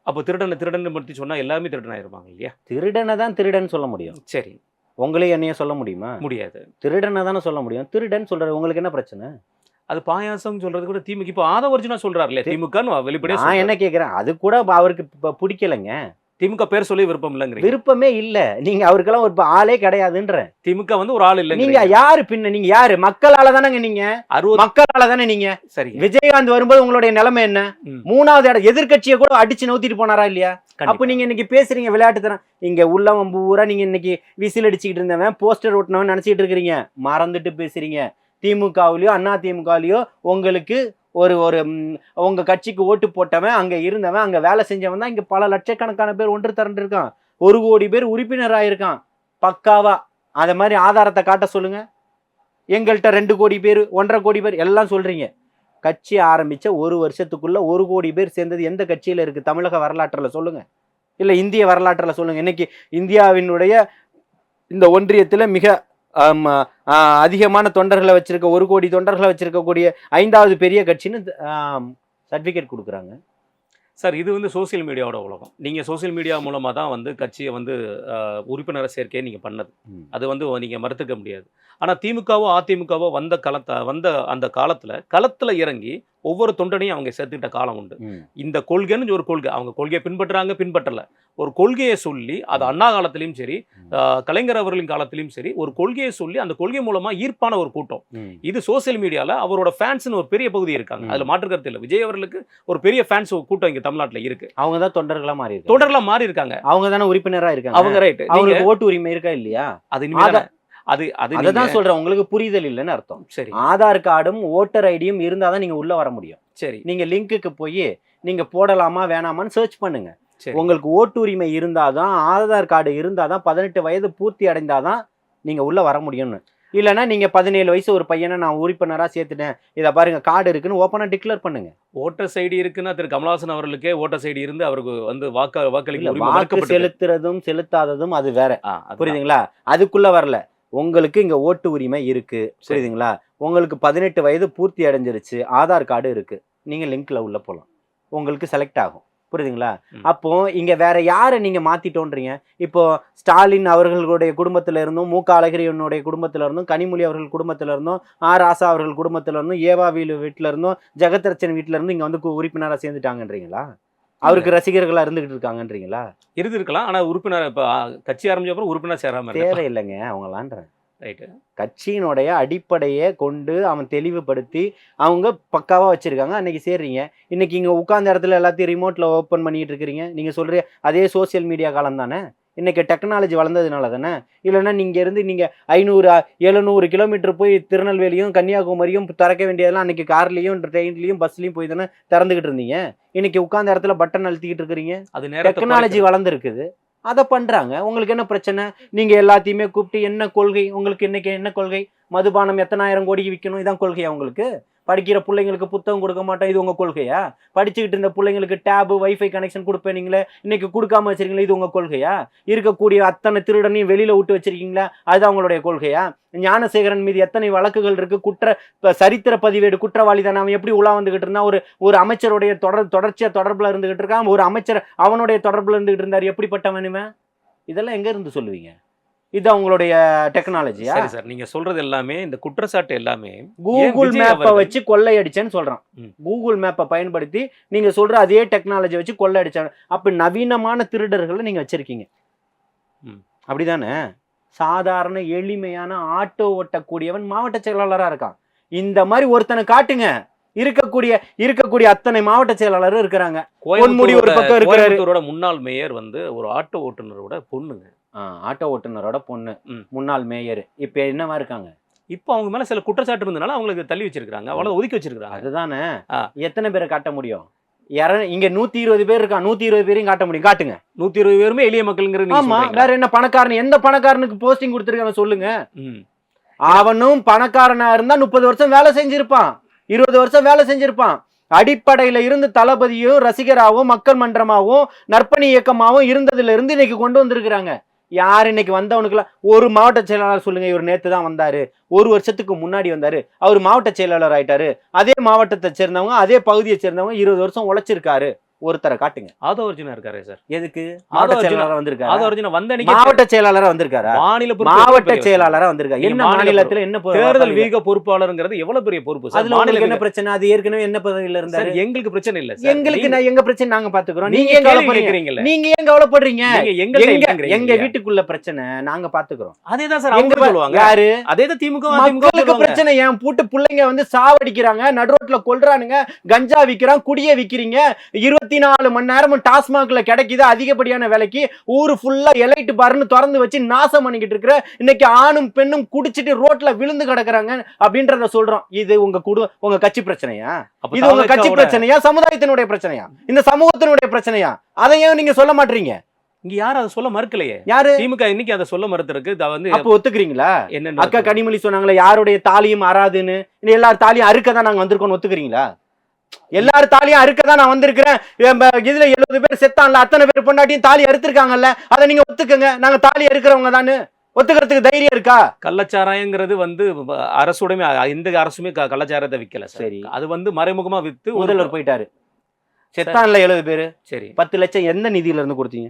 அப்போ திருடன் பற்றி சொன்னால் எல்லாருமே திருடனாயிருப்பாங்க இல்லையா? திருடனை தான் திருடன் சொல்ல முடியும். சரி, உங்களையும் என்னைய சொல்ல முடியுமா? முடியாது. திருடனை தானே சொல்ல முடியும். திருடன் சொல்கிறது உங்களுக்கு என்ன பிரச்சனை? அது பாயாசம் சொல்றது கூட திமுக இப்போ ஆதவர்ஜுனா சொல்றாருல்ல, திமுகன்னு வெளிப்படையா. நான் என்ன கேட்குறேன், அது கூட அவருக்கு இப்போ பிடிக்கலைங்க. திமுக பேர் சொல்லி விருப்பம் இல்லைங்க. விருப்பமே இல்லை. நீங்க அவருக்கெல்லாம் ஒரு ஆளே கிடையாதுன்ற. திமுக வந்து ஒரு ஆள் இல்லை. நீங்க யாரு பின்ன? நீங்க யாரு? மக்களால தானங்க. நீங்க மக்களால தானே நீங்க. சரி, விஜயகாந்த் வரும்போது உங்களுடைய நிலைமை என்ன? 3வது இடம் எதிர்கட்சியை கூட அடிச்சு நோத்திட்டு போனாரா இல்லையா? அப்ப நீங்க இன்னைக்கு பேசுறீங்க விளையாட்டுத்தனம். இங்க உள்ளவன் பூரா நீங்க இன்னைக்கு விசில் அடிச்சுக்கிட்டு இருந்தவன், போஸ்டர் ஓட்டினவன் நினைச்சிட்டு இருக்கிறீங்க. மறந்துட்டு பேசுறீங்க. திமுகவிலையோ அண்ணா திமுகவிலையோ உங்களுக்கு ஒரு உங்க கட்சிக்கு ஓட்டு போட்டவன், அங்க இருந்தவன், அங்க வேலை செஞ்சவன் தான் இங்க பல லட்சக்கணக்கான பேர் ஒன்று திரண்டு இருக்கான். 1 கோடி பேர் உறுப்பினராயிருக்கான் பக்காவா. அத மாதிரி ஆதாரத்தை காட்ட சொல்லுங்க. எங்கள்கிட்ட 2 கோடி பேர், 1.5 கோடி பேர் எல்லாம் சொல்றீங்க. கட்சி ஆரம்பிச்ச 1 வருஷத்துக்குள்ள 1 கோடி பேர் சேர்ந்தது எந்த கட்சியில இருக்கு? தமிழக வரலாற்றுல சொல்லுங்க, இல்ல இந்திய வரலாற்றுல சொல்லுங்க. இன்னைக்கு இந்தியாவினுடைய இந்த ஒன்றியத்துல மிக அதிகமான தொண்டர்களை வச்சிருக்க, 1 கோடி தொண்டர்களை வச்சிருக்கக்கூடிய 5வது பெரிய கட்சின்னு சர்டிஃபிகேட் கொடுக்குறாங்க. சார், இது வந்து சோசியல் மீடியாவோட உலகம். நீங்கள் சோசியல் மீடியா மூலமாக தான் வந்து கட்சியை வந்து உறுப்பினர் சேர்க்கையை நீங்கள் பண்ணது. அது வந்து நீங்கள் மறுத்துக்க முடியாது. ஆனால் திமுகவோ அதிமுகவோ வந்த அந்த களத்தில் இறங்கி ஒவ்வொரு தொண்டனையும் அவங்க சேர்த்துக்கிட்ட காலம் உண்டு. இந்த கொள்கைன்னு ஒரு கொள்கை, அவங்க கொள்கையை பின்பற்றல, ஒரு கொள்கையை சொல்லி, அது அண்ணா காலத்திலையும் சரி, கலைஞர் அவர்களின் காலத்திலையும் சரி, ஒரு கொள்கையை சொல்லி அந்த கொள்கை மூலமா ஈர்ப்பான ஒரு கூட்டம். இது சோசியல் மீடியால அவரோட ஃபேன்ஸ்னு ஒரு பெரிய பகுதி இருக்காங்க, அதுல மாற்று கருத்து இல்லை. விஜய் அவர்களுக்கு ஒரு பெரிய ஃபேன்ஸ் கூட்டம் இங்க தமிழ்நாட்டில் இருக்கு. அவங்க தான் தொண்டர்களா மாறி இருக்காங்க. அவங்க தானே உறுப்பினரா இருக்காங்க. அவங்க ரைட். அவங்களுக்கு ஓட்டு உரிமை இருக்கா இல்லையா? அதுதான் சொல்றேன், உங்களுக்கு புரிதல் இல்லைன்னு அர்த்தம். சரி, ஆதார் கார்டும் ஓட்டர் ஐடியும் இருந்தாதான் நீங்க உள்ள வர முடியும். சரி, நீங்க லிங்க்குக்கு போய் நீங்க போடலாமா வேணாமான்னு சர்ச் பண்ணுங்க. உங்களுக்கு ஓட்டு உரிமை இருந்தாதான், ஆதார் கார்டு இருந்தாதான், 18 வயது பூர்த்தி அடைந்தாதான் நீங்க உள்ள வர முடியும்னு. இல்லைன்னா நீங்க 17 வயசு ஒரு பையனை நான் உறுப்பினரா சேர்த்துட்டேன், இதை பாருங்க கார்டு இருக்குன்னு ஓப்பனா டிக்ளேர் பண்ணுங்க. ஓட்டர் ஐடி இருக்குன்னா திரு கமலஹாசன் அவர்களுக்கே ஓட்டர் ஐடி இருந்து அவருக்கு வந்து வாக்களிக்க வாக்கு செலுத்துறதும் செலுத்தாததும் அது வேற, புரியுதுங்களா? அதுக்குள்ள வரல. உங்களுக்கு இங்க ஓட்டு உரிமை இருக்கு, புரியுதுங்களா? உங்களுக்கு 18 வயது பூர்த்தி அடைஞ்சிருச்சு, ஆதார் கார்டு இருக்கு, நீங்க லிங்க்ல உள்ள போலாம், உங்களுக்கு செலக்ட் ஆகும், புரியுதுங்களா? அப்போ இங்க வேற யாரை நீங்க மாத்திட்டோன்றீங்க? இப்போ ஸ்டாலின் அவர்களுடைய குடும்பத்தில இருந்தும், மு க அழகிரியுடைய குடும்பத்தில இருந்தும், கனிமொழி அவர்கள் குடும்பத்தில இருந்தும், ராசா அவர்கள் குடும்பத்தில இருந்தும், ஏவா வீட்டுல இருந்தும், ஜெகத்ரட்சன் வீட்டுல இருந்தும் இங்க வந்து உறுப்பினரா சேர்ந்துட்டாங்கன்றீங்களா? அவருக்கு ரசிகர்களா இருந்துகிட்டு இருக்காங்கன்றீங்களா? இருந்திருக்கலாம். ஆனா உறுப்பினர் இப்ப கட்சி ஆரம்பிச்ச அப்புறம் உறுப்பினர் சேராம தேவை இல்லைங்க அவங்களான்றேன். ரைட்டு. கட்சியினுடைய அடிப்படையை கொண்டு அவன் தெளிவுபடுத்தி அவங்க பக்காவா வச்சிருக்காங்க. அன்னைக்கு சேர்றீங்க, இன்னைக்கு இங்க உட்கார்ந்த இடத்துல எல்லாத்தையும் ரிமோட்ல ஓப்பன் பண்ணிட்டு இருக்கிறீங்க. நீங்க சொல்ற அதே சோசியல் மீடியா காலம் தானே, இன்னைக்கு டெக்னாலஜி வளர்ந்ததுனால தானே. இல்லைன்னா நீங்க இருந்து நீங்க 500-700 கிலோமீட்டர் போய் திருநெல்வேலியும் கன்னியாகுமரியும் திறக்க வேண்டியதெல்லாம் அன்னைக்கு கார்லயும் ட்ரெயின்லயும் பஸ்லயும் போய் தானே திறந்துகிட்டு இருந்தீங்க. இன்னைக்கு உட்கார்ந்த இடத்துல பட்டன் அழுத்திக்கிட்டு இருக்கிறீங்க. அது டெக்னாலஜி வளர்ந்துருக்குது, அதை பண்றாங்க. உங்களுக்கு என்ன பிரச்சனை? நீங்க எல்லாத்தையுமே கூப்பிட்டு என்ன கொள்கை உங்களுக்கு, இன்னைக்கு என்ன கொள்கை? மதுபானம் எத்தனை ஆயிரம் கோடிக்கு விற்கணும், இதான் கொள்கையா உங்களுக்கு? படிக்கிற பிள்ளைங்களுக்கு புத்தகம் கொடுக்க மாட்டோம், இது உங்க கொள்கையா? படிச்சுக்கிட்டு இருந்த பிள்ளைங்களுக்கு டேபு வைஃபை கனெக்ஷன் கொடுப்பேன் நீங்களே, இன்னைக்கு கொடுக்காம வச்சிருக்கீங்களா, இது உங்க கொள்கையா? இருக்கக்கூடிய அத்தனை திருடனையும் வெளியில விட்டு வச்சிருக்கீங்களா, அதுதான் உங்களுடைய கொள்கையா? ஞானசேகரன் மீது எத்தனை வழக்குகள் இருக்கு, சரித்திர பதிவேடு குற்றவாளி தானே, அவன் எப்படி உலா வந்துகிட்டு இருந்தா, ஒரு அமைச்சருடைய தொடர்ச்சியா தொடர்புல இருந்துகிட்டு இருக்கான், ஒரு அமைச்சர் அவனுடைய தொடர்புல இருந்துகிட்டு இருந்தாரு, எப்படிப்பட்டவனுமே? இதெல்லாம் எங்க இருந்து சொல்லுவீங்க? இது உங்களுடைய டெக்னாலஜியா? சரி சார், நீங்க சொல்றது எல்லாமே இந்த குற்றச்சாட்டு எல்லாமே கூகுள் மேப்பை வச்சு கொள்ளையடிச்சேன்னு சொல்றான். கூகுள் மேப்பை பயன்படுத்தி நீங்க சொல்ற அதே டெக்னாலஜி வச்சு கொள்ளையடிச்சாங்க. அப்ப நவீனமான திருடர்களை நீங்க வச்சிருக்கீங்க, அப்படிதானே? சாதாரண எளிமையான ஆட்டோ ஓட்டக்கூடியவன் மாவட்ட செயலாளரா இருக்கான். இந்த மாதிரி ஒருத்தனை காட்டுங்க. இருக்கக்கூடிய அத்தனை மாவட்ட செயலாளரும் இருக்கிறாங்க. ஒரு பக்கம் இருக்கிறாரு. முன்னாள் மேயர் வந்து ஒரு ஆட்டோ ஓட்டுநரோட பொண்ணுங்க. ஆட்டோ ஓட்டுநரோட பொண்ணு முன்னாள் மேயர். இப்ப என்னவா இருக்காங்க? இப்போ அவங்க மேல சில குற்றச்சாட்டு இருந்தனால அவங்களுக்கு தள்ளி வச்சிருக்காங்க, அவ்வளவு ஒதுக்கி வச்சிருக்காங்க. அதுதானே. எத்தனை பேரை காட்ட முடியும்? இங்க 120 பேர் இருக்கா, 120 பேரையும் காட்ட முடியும், காட்டுங்க. 120 பேருமே எளிய மக்கள்ங்கிறது. ஆமா, வேற என்ன பணக்காரன்? எந்த பணக்காரனுக்கு போஸ்டிங் கொடுத்துருக்காங்க சொல்லுங்க. அவனும் பணக்காரனா இருந்தா 30 வருஷம் வேலை செஞ்சிருப்பான், 20 வருஷம் வேலை செஞ்சிருப்பான். அடிப்படையில இருந்து தளபதியும் ரசிகராகவும் மக்கள் மன்றமாகவும் நற்பணி இயக்கமாகவும் இருந்ததுல இருந்து இன்னைக்கு கொண்டு வந்திருக்கிறாங்க. யார் இன்னைக்கு வந்தவனுக்குலாம் ஒரு மாவட்ட செயலாளர் சொல்லுங்க. இவர் நேத்து தான் வந்தாரு, ஒரு வருஷத்துக்கு முன்னாடி வந்தாரு, அவர் மாவட்ட செயலாளர் ஆயிட்டாரு. அதே மாவட்டத்தை சேர்ந்தவங்க, அதே பகுதியை சேர்ந்தவங்க 20 வருஷம் உழைச்சிருக்காரு. ஒருத்தரை காட்டுங்க. ஆதோ அர்ஜுனா இருக்காரு சார். எதுக்கு மாவட்ட செயலாளரா வந்திருக்காரு? ஆதோ அர்ஜுனா வந்த அன்னைக்கு மாவட்ட செயலாளரா வந்திருக்காரு. மாவட்ட செயலாளரா வந்திருக்காரு. என்ன மாநிலத்துல என்ன தேர்தல் வீக பொறுப்பாளர்ங்கிறது எவ்வளவு பெரிய பொறுப்பு சார்? அதுல உங்களுக்கு என்ன பிரச்சனை? அது ஏற்கனவே என்ன பதவியில இருந்தாரு? எங்களுக்கு பிரச்சனை இல்ல சார். எங்களுக்கு எங்க பிரச்சனை நாங்க பாத்துக்கிறோம். நீங்க ஏன் கவலைப்படுறீங்க? நீங்க ஏன் கவலைப்படுறீங்க? எங்க வீட்டுக்குள்ள பிரச்சனை நாங்க பாத்துக்கிறோம். அதேதான் சார் அவங்க சொல்லுவாங்க. யாரு? அதேதான் திமுக. மக்களுக்கு பிரச்சனை. என் பூட்டு பிள்ளைங்க வந்து சாவடிக்கிறாங்க, நடுரோட்ல கொல்றானுங்க, கஞ்சா விக்கிறான், குடிய விக்கிறீங்க. 24 மணி நேரம் டாஸ்மாக்ல கிடைக்குது அதிகப்படியான விலைக்கு. ஊரு ஃபுல்லா எலைட் பார்னு திறந்து வச்சு நாசம் பண்ணிக்கிட்டு இருக்கிற இன்னைக்கு ஆணும் பெண்ணும் குடிச்சிட்டு ரோட்ல விழுந்து கிடக்குறாங்க அப்படின்றத சொல்றோம். இது உங்க கட்சி பிரச்சனையா? இது உங்க கட்சி பிரச்சனையா? சமுதாயத்தினுடைய பிரச்சனையா? இந்த சமூகத்தினுடைய பிரச்சனையா? அதையும் நீங்க சொல்ல மாட்டீங்க. இங்க யாரும் அதை சொல்ல மறுக்கலையே. யாரு? திமுக இன்னைக்கு அதை சொல்ல மறுத்திருக்கு. அப்ப ஒத்துக்கிறீங்களா? என்ன அக்கா கனிமொழி சொன்னாங்களே யாருடைய தாலியும் அறாதுன்னு, எல்லாரும் தாலியும் அறுக்கதான் நாங்க வந்திருக்கோம், ஒத்துக்கிறீங்களா? எல்லாரும் தாலியும் அறுக்கதான் நான் வந்திருக்கிறேன். இதுல 70 பேர் செத்தான்ல, அத்தனை பேர் பொண்டாட்டியும் தாலி அறுத்திருக்காங்கல்ல, அதை நீங்க ஒத்துக்கங்க. நாங்க தாலி அறுக்கிறவங்க தானே. ஒத்துக்கிறதுக்கு தைரியம் இருக்கா? கள்ளச்சாராயங்கிறது வந்து அரசுடைமை, எந்த அரசுமே கள்ளச்சாரத்தை விற்கல. சரி, அது வந்து மறைமுகமா வித்து முதல்வர் போயிட்டாரு. செத்தான்ல 70 பேரு. சரி, 10 லட்சம் எந்த நிதியில இருந்து கொடுத்தீங்க?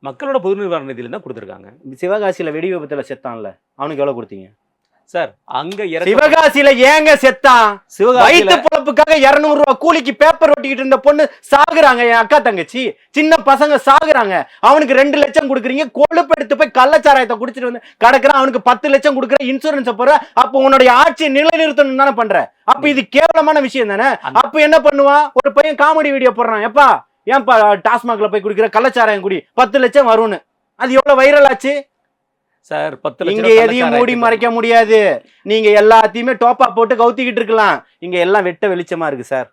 மக்களோட பொது நிர்வாக நிதியில தான் கொடுத்துருக்காங்க. சிவகாசியில வெடி விபத்துல செத்தான்ல, அவனுக்கு எவ்வளவு கொடுத்தீங்க? சார் அங்க சிவகாசியில ஏங்க செத்தான்? வயிற்று பொழப்புக்காக 200 ரூபாய் கூலிக்கு பேப்பர் ஒட்டிக்கிட்டு இருந்த பொண்ணு சாகுறாங்க. என் அக்கா தங்கச்சி சின்ன பசங்க சாகுறாங்க. அவனுக்கு 2 லட்சம் கொடுக்குறீங்க, கொழுப்பு எடுத்து போய் கள்ளச்சாராயத்தை குடிச்சிட்டு வந்து கிடக்குறான். அவனுக்கு 10 லட்சம் கொடுக்குற, இன்சூரன்ஸ் போற. அப்ப உன்னுடைய ஆட்சியை நிலைநிறுத்தணும் தானே பண்ற? அப்ப இது கேவலமான விஷயம் தானே? அப்ப என்ன பண்ணுவான்? ஒரு பையன் காமெடி வீடியோ போடுறான், எப்பா ஏன்பா டாஸ்மாக்ல போய் குடிக்கிற, கள்ளச்சாராயம் குடி, 10 லட்சம் வரும்னு. அது எவ்வளவு வைரல் ஆச்சு சார்? 10 லட்சம். இங்க எதையும் மூடி மறைக்க முடியாது. நீங்க எல்லாத்தையுமே டோப்பா போட்டு கவுத்திக்கிட்டு இருக்கலாம். இங்க எல்லாம் வெட்ட வெளிச்சமா இருக்கு சார்.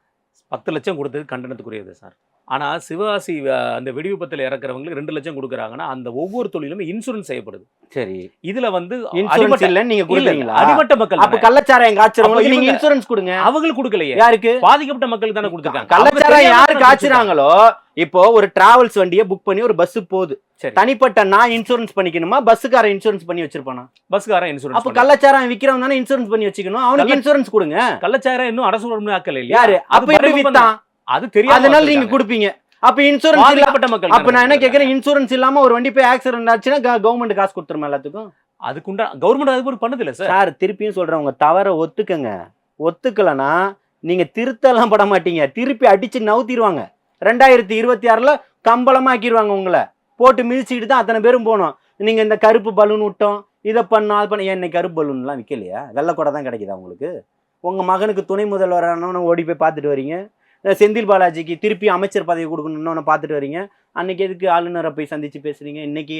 10 லட்சம் கொடுத்தது கண்டனத்துக்குரியது சார். ஆனா சிவகாசி அந்த வெடிவிபத்தில் இறக்குறவங்களுக்கு 2 லட்சம் கொடுக்குறாங்கன்னா அந்த ஒவ்வொரு தொழிலுமே இன்சூரன்ஸ் செய்யப்படுது. சரி, இதுல வந்து இன்சூரன்ஸ் இல்ல நீங்க கொடுத்தீங்களா? அடிமட்ட மக்கள். அப்ப கள்ளச்சாராயம் காய்ச்சறவங்களுக்கு நீங்க இன்சூரன்ஸ் கொடுங்க. அவங்களுக்கு கொடுக்கலையே. யாருக்கு? பாதிக்கப்பட்ட மக்களுக்கு தானே கொடுத்துருக்காங்க. கள்ளச்சாராயம் யாருக்கு காய்ச்சறாங்களோ, இப்போ ஒரு டிராவல்ஸ் வண்டியை புக் பண்ணி ஒரு பஸ் போகுது, தனிப்பட்ட நான் இன்சூரன்ஸ் பண்ணிக்கணுமா, பஸ்ஸுக்கார இன்சூரன்ஸ் பண்ணி வச்சிருப்பானா? பஸ்ஸுக்காரன் இன்சூரன்ஸ். அப்ப கள்ளச்சாராயம் விக்கிறவன் தானே இன்சூரன்ஸ் பண்ணி வச்சுக்கணும். அவனுக்கு இன்சூரன்ஸ் கொடுங்க. கள்ளச்சாராயம் இன்னும் அரசு உரிமை ஆக்கல இல்லையா? யாரு? அப்ப எப்படி வித்தான்? அது தெரியாது. அதனால நீங்க கொடுப்பீங்க. அப்ப இன்சூரன்ஸ் இல்லாத மக்கள். அப்ப நான் என்ன கேக்குறேன், இன்சூரன்ஸ் இல்லாம ஒரு வண்டி போய் ஆக்சிடென்ட் ஆச்சுன்னா கவர்மெண்ட் காசு கொடுத்துருமா எல்லாத்துக்கும்? அதுக்குண்டா கவர்மெண்ட் அது ஒரு பண்ணது இல்ல சார். சார் திருப்பியும் சொல்றேன், உங்க தவற ஒத்துக்கங்க. ஒத்துக்கலனா நீங்க திருத்தலாம் பட மாட்டீங்க, திருப்பி அடிச்சு நவுத்திடுவாங்க. 2026ல கம்பளமாக்கிடுவாங்க. உங்களை போட்டு மிதிச்சுக்கிட்டு தான் அத்தனை பேரும் போனோம். நீங்க இந்த கருப்பு பலூன் விட்டோம், இதை பண்ணோம், அது பண்ண. இன்னைக்கு கருப்பு பலூன்லாம் விற்கலையா? வெள்ளை கூட தான் கிடைக்குதா உங்களுக்கு? உங்க மகனுக்கு துணை முதல்வரானவனு ஓடி போய் பார்த்துட்டு வரீங்க. செந்தில் பாலாஜிக்கு திருப்பி அமைச்சர் பதவி கொடுக்கணும்னு பார்த்துட்டு வரீங்க. அன்னைக்கு எதுக்கு ஆளுநரை போய் சந்திச்சு பேசுறீங்க? இன்னைக்கு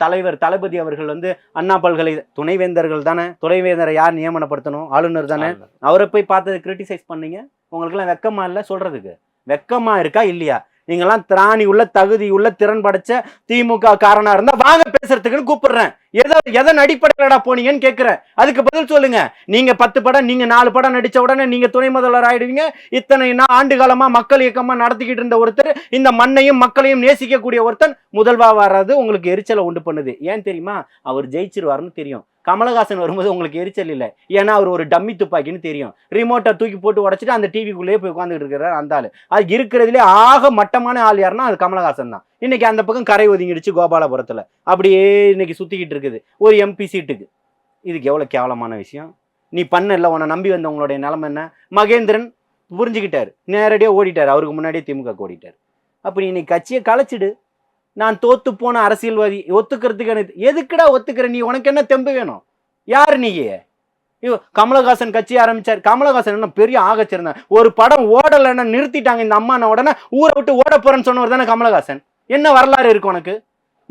தலைவர் தளபதி அவர்கள் வந்து அண்ணா பல்கலை துணைவேந்தர்கள் தானே, துணைவேந்தரை யார் நியமனப்படுத்தணும்? ஆளுநர் தானே. அவரை போய் பார்த்ததை கிரிட்டிசைஸ் பண்ணீங்க. உங்களுக்குலாம் வெக்கமா இல்லை சொல்றதுக்கு? வெக்கமா இருக்கா இல்லையா? நீங்கெல்லாம் திராணி உள்ள, தகுதி உள்ள, திறன் படைச்ச திமுக காரனா இருந்தா வாங்க பேசுறதுக்குன்னு கூப்பிடுறேன். எதன் அடிப்படையிலடா போனீங்கன்னு கேட்கிறேன். அதுக்கு பதில் சொல்லுங்க. நீங்க 10 படம், நீங்க 4 படம் நடிச்ச உடனே நீங்க துணை முதல்வர் ஆயிடுவீங்க. இத்தனை ஆண்டு காலமா மக்கள் இயக்கமா நடத்திக்கிட்டு இருந்த ஒருத்தர், இந்த மண்ணையும் மக்களையும் நேசிக்கக்கூடிய ஒருத்தன் முதல்வா வர்றது உங்களுக்கு எரிச்சலை உண்டு பண்ணுது. ஏன் தெரியுமா? அவர் ஜெயிச்சிருவாருன்னு தெரியும். கமலஹாசன் வரும்போது உங்களுக்கு எரிச்சல் இல்லை, ஏன்னா அவர் ஒரு டம்மி துப்பாக்கின்னு தெரியும். ரிமோட்டை தூக்கி போட்டு உடச்சிட்டு அந்த டிவிக்குள்ளேயே போய் உட்காந்துட்டு இருக்கிறார் அந்த ஆள். அது இருக்கிறதுலே ஆக மட்டமான ஆள் யாருன்னா அது கமலஹாசன் தான். இன்னைக்கு அந்த பக்கம் கரை ஒதுங்கிடுச்சு கோபாலபுரத்தில், அப்படியே இன்னைக்கு சுற்றிக்கிட்டு இருக்குது ஒரு எம்பி சீட்டுக்கு. இதுக்கு எவ்வளோ கேவலமான விஷயம். நீ பண்ணல, உன்னை நம்பி வந்தவங்களுடைய நிலைமை என்ன? மகேந்திரன் புரிஞ்சுக்கிட்டார், நேரடியாக ஓடிட்டார். அவருக்கு முன்னாடியே திமுக ஓடிட்டார். அப்படி இன்னைக்கு கட்சியை கலைச்சிடு. நான் தோத்து போன அரசியல்வாதி ஒத்துக்கிறதுக்கு எதுக்குடா ஒத்துக்கிற? நீ உனக்கு என்ன தெம்பு வேணும்? யாரு நீ? கமலஹாசன் கட்சி ஆரம்பிச்சார். கமலஹாசன் என்ன பெரிய ஆகச்சிருந்தேன். ஒரு படம் ஓடலைன்னா நிறுத்திட்டாங்க இந்த அம்மா, உடனே ஊரை விட்டு ஓட போறேன்னு சொன்னவர் தானே கமலஹாசன். என்ன வரலாறு இருக்கு உனக்கு?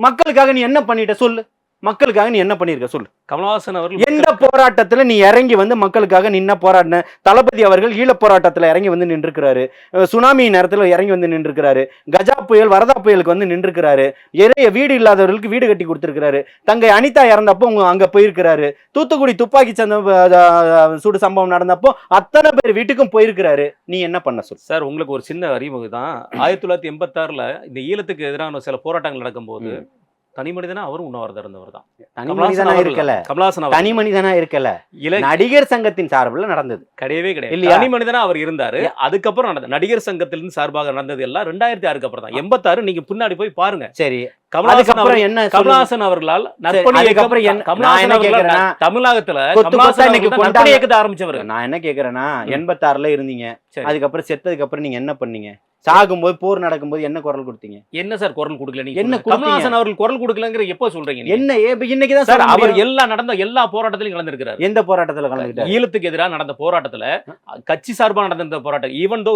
மக்களுக்காக நீ என்ன பண்ணிட்ட சொல்லு? மக்களுக்காக நீ என்ன பண்ணிருக்க சொல்லு? கமலஹாசன் அவர்கள் எந்த போராட்டத்துல நீ இறங்கி வந்து மக்களுக்காக நின்ன போராடின? தளபதி அவர்கள் ஈழ போராட்டத்துல இறங்கி வந்து நின்றுக்கிறாரு. சுனாமி நேரத்துல இறங்கி வந்து நின்றுக்கிறாரு. கஜா புயல், வரதா புயலுக்கு வந்து நின்றுக்கிறாரு. நிறைய வீடு இல்லாதவர்களுக்கு வீடு கட்டி கொடுத்திருக்கிறாரு. தங்கை அனிதா இறந்தப்போ அங்க போயிருக்கிறாரு. தூத்துக்குடி துப்பாக்கி சூடு சம்பவம் நடந்தப்போ அத்தனை பேர் வீட்டுக்கும் போயிருக்கிறாரு. நீ என்ன பண்ண சொல் சார்? உங்களுக்கு ஒரு சின்ன அறிமுகம் தான். 1986ல இந்த ஈழத்துக்கு எதிரான சில போராட்டங்கள் நடக்கும்போது தனி மனிதனா அவரும் உண்ணாவிரதம் இருந்தவர் தான். தனி மனிதனா இருக்கல, கமலஹாசன் தனி மனிதனா இருக்கல, நடிகர் சங்கத்தின் சார்பில் நடந்தது. கிடையவே கிடையாது. தனி மனிதனா அவர் இருந்தாரு. அதுக்கப்புறம் நடந்தது நடிகர் சங்கத்திலிருந்து சார்பாக நடந்தது எல்லாம் 2006க்கு அப்புறம் தான். 86 நீங்க பின்னாடி போய் பாருங்க. சரி, கமலஹாசன் அவர்களால் தமிழகத்துல ஆரம்பிச்சவர். நான் என்ன கேக்குறேன்னா, 86ல இருந்தீங்க, அதுக்கப்புறம் செத்ததுக்கு அப்புறம் நீங்க என்ன பண்ணீங்க? சாகும்போது, போர் நடக்கும்போது என்ன குரல் கொடுத்தீங்க? என்ன சார் குரல் கொடுக்கல? நீங்க என்ன கமலஹாசன் அவர்கள் குரல் கொடுக்கலங்கிற எப்போ சொல்றீங்க? என்ன இன்னைக்குதான் சார் அவர் நடந்த எல்லா போராட்டத்திலும் கலந்துருக்கிறார். எந்த போராட்டத்துல கலந்துக்கிட்டார்? ஈழத்துக்கு எதிராக நடந்த போராட்டத்துல, கட்சி சார்பாக நடந்த போராட்டம், ஈவன் தோ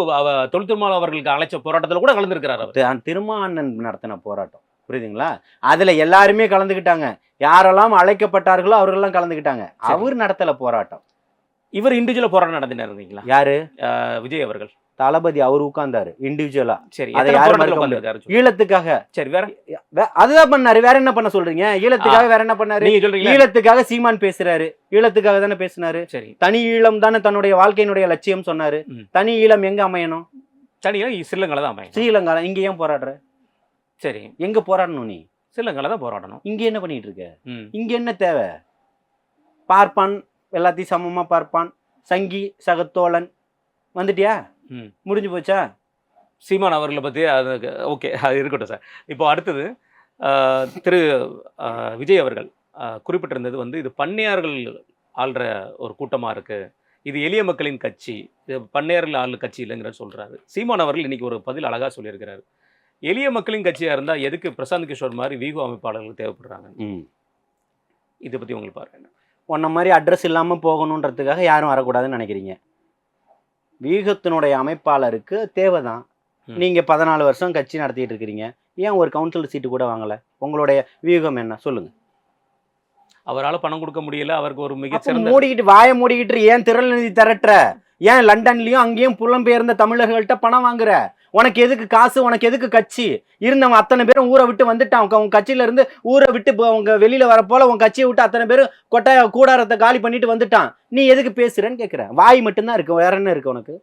தொல்திருமால் அவர்களுக்கு அழைச்ச போராட்டத்துல கூட கலந்துருக்கிறார். அவர் திருமாவண்ணன் நடத்தின போராட்டம், புரியுதுங்களா? அதுல எல்லாருமே கலந்துக்கிட்டாங்க. யாரெல்லாம் அழைக்கப்பட்டார்களோ அவர்களெல்லாம் கலந்துக்கிட்டாங்க. அவர் நடத்தல போராட்டம். இவர் இண்டிவிஜுவலா போராட்டம் நடத்தினாருங்களா? யாரு? விஜய் அவர்கள். தளபதி அவர் உட்கார்ந்தாரு இண்டிவிஜுவலா. சரி, ஈழத்துக்காக. சரி, வேற அதுதான் பண்ணாரு. வேற என்ன பண்ண சொல்றீங்க? ஈழத்துக்காக வேற என்ன பண்ணாரு? ஈழத்துக்காக சீமான் பேசுறாரு. ஈழத்துக்காக தானே பேசினாரு. சரி, தனி ஈழம் தானே தன்னுடைய வாழ்க்கையினுடைய லட்சியம் சொன்னாரு. தனி ஈழம் எங்க அமையணும்? தனி ஸ்ரீலங்கால தான் அமையணும். ஸ்ரீலங்கால. இங்க ஏன் போராடுற? சரி, எங்க போராடணும்? நீ ஸ்ரீலங்கால தான் போராடணும். இங்க என்ன பண்ணிட்டு இருக்க? இங்க என்ன தேவை? பார்ப்பான், எல்லாத்தையும் சமமா பார்ப்பான். சங்கி சகத்தோழன் வந்துட்டியா? முடிஞ்சு போச்சா? சீமான் அவர்களை பற்றி அது ஓகே, அது இருக்கட்டும் சார். இப்போ அடுத்தது திரு விஜய் அவர்கள் குறிப்பிட்டிருந்தது வந்து இது பண்ணையார்கள் ஆள்ற ஒரு கூட்டமாக இருக்குது, இது எளிய மக்களின் கட்சி, இது பன்னேரில் ஆள் கட்சி இல்லைங்கிற சொல்கிறாரு. சீமான் அவர்கள் இன்றைக்கி ஒரு பதில் அழகாக சொல்லியிருக்கிறாரு. எளிய மக்களின் கட்சியாக இருந்தால் எதுக்கு பிரசாந்த் கிஷோர் மாதிரி வீகோ அமைப்பாளர்கள் தேவைப்படுறாங்க? இதை பற்றி உங்களுக்கு பாருங்க. உன்ன மாதிரி அட்ரஸ் இல்லாமல் போகணுன்றதுக்காக யாரும் வரக்கூடாதுன்னு நினைக்கிறீங்க. வீகத்தினுடைய அமைப்பாளருக்கு தேவைதான். நீங்கள் 14 வருஷம் கட்சி நடத்திட்டு இருக்கிறீங்க, ஏன் ஒரு கவுன்சிலர் சீட்டு கூட வாங்கலை? உங்களுடைய வியூகம் என்ன சொல்லுங்கள். அவரால் பணம் கொடுக்க முடியல, அவருக்கு ஒரு மிகச்சிறந்த மூடிக்கிட்டு வாயை மூடிக்கிட்டு ஏன் திரள் நிதி திரட்டுற? ஏன் லண்டன்லயும் அங்கேயும் புலம்பெயர்ந்த தமிழர்கள்ட்ட பணம் வாங்குற? உனக்கு எதுக்கு காசு? உனக்கு எதுக்கு கட்சி? இருந்தவன் அத்தனை பேரும் ஊரை விட்டு வந்துட்டான். உன் கட்சியில இருந்து ஊரை விட்டு உங்க வெளியில வர போல உன் கட்சியை விட்டு அத்தனை பேரும் கொட்டாய கூடாரத்தை காலி பண்ணிட்டு வந்துட்டான். நீ எதுக்கு பேசுறேன்னு கேட்கிறேன். வாய் மட்டும்தான் இருக்கு, வேற என்ன இருக்கு உனக்கு?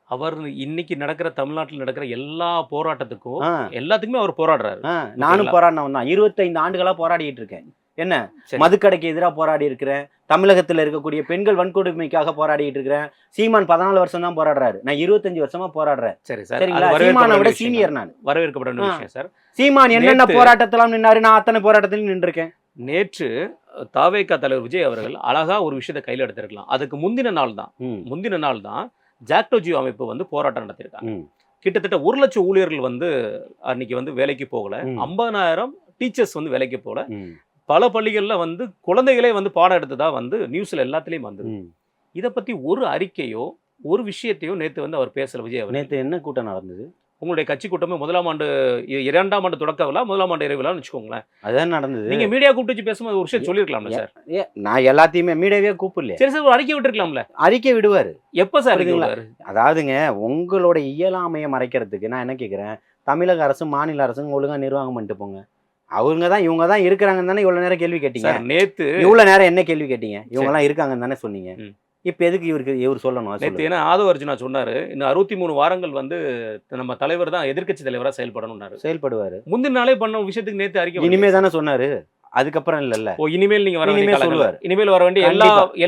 அவர் இன்னைக்கு நடக்கிற தமிழ்நாட்டில் நடக்கிற எல்லா போராட்டத்துக்கும் எல்லாத்துக்குமே அவர் போராடுறாரு. நானும் போராடினவன் தான். 25 ஆண்டுகளா போராடிட்டு இருக்கேன். என்ன, மதுக்கடைக்கு எதிராக போராடி இருக்கிறேன். தமிழகத்தில் இருக்கக்கூடிய பெண்கள் வன்கொடுமைக்காக போராடிட்டு இருக்கிறேன். சீமான் 14 வருஷம் தான் போராடுறாரு, நான் 25 வருஷமா போராடுறேன். சரி சார், சரிங்களா? சீமானை விட சீனியர் நான். வரவேற்கப்பட விஷயம் சார். சீமான் என்னென்ன போராட்டத்தெல்லாம் நின்னாரு, நான் அத்தனை போராட்டத்திலும் நின்றுருக்கேன். நேற்று தாவேகா தலைவர் விஜய் அவர்கள் அழகா ஒரு விஷயத்தை கையில் எடுத்திருக்கலாம். அதுக்கு முந்தின நாள் தான் ஜாக்டோ ஜியோ அமைப்பு வந்து போராட்டம் நடத்திருக்காங்க. கிட்டத்தட்ட 1 லட்சம் ஊழியர்கள் வந்து அன்னைக்கு வந்து வேலைக்கு போகல, 50,000 டீச்சர்ஸ் வந்து வேலைக்கு போகல. பல பள்ளிகளில் வந்து குழந்தைகளே வந்து பாடம் எடுத்ததா வந்து நியூஸ்ல எல்லாத்துலேயும் வந்தது. இதை பற்றி ஒரு அறிக்கையோ ஒரு விஷயத்தையோ நேற்று வந்து அவர் பேசல. விஜய் அவர் நேற்று என்ன கூட்டம் நடந்தது? உங்களுடைய கட்சி கூட்டமே 1ஆம் ஆண்டு 2ஆம் ஆண்டு தொடக்க விழா, 1ஆம் ஆண்டு இறை விழான்னு வச்சுக்கோங்களேன். அதான் நடந்தது. நீங்க மீடியா கூப்பிட்டு வச்சு பேசும்போது ஒரு விஷயம் சொல்லிருக்கலாம்ல சார். நான் எல்லாத்தையுமே மீடியாவே கூப்பிடல. சரி சார், ஒரு அறிக்கை விட்டுருக்கலாம்ல. அறிக்கை விடுவாரு. எப்ப சார் விடுவாரு? அதாவதுங்க, உங்களோட இயலாமையை மறைக்கிறதுக்கு நான் என்ன கேட்குறேன், தமிழக அரசு மாநில அரசு ஒழுங்கா நிர்வாகம் பண்ணிட்டு போங்க. இவங்க தான் இருக்கிறாங்கன்னு தானே இவ்வளவு நேரம் கேள்வி கேட்டீங்க. நேத்து இவ்வளவு நேரம் என்ன கேள்வி கேட்டீங்க? இவங்க எல்லாம் இருக்காங்கன்னு தானே சொன்னீங்க. இப்ப எதுக்கு இவர் சொல்லணும்? நேற்று ஏன்னா ஆதவ அர்ஜுனா சொன்னாரு, இன்னும் 63 வாரங்கள் வந்து நம்ம தலைவர் தான் எதிர்க்கட்சி தலைவரா செயல்படுவாரு. முந்தின நாளே பண்ண விஷயத்துக்கு நேற்று அறிக்கை இனிமே தானே சொன்னாரு, அதுக்கப்புறம் இல்ல. இனிமேல் நீங்க வர சொல்லுவார். இனிமேல் வர வேண்டிய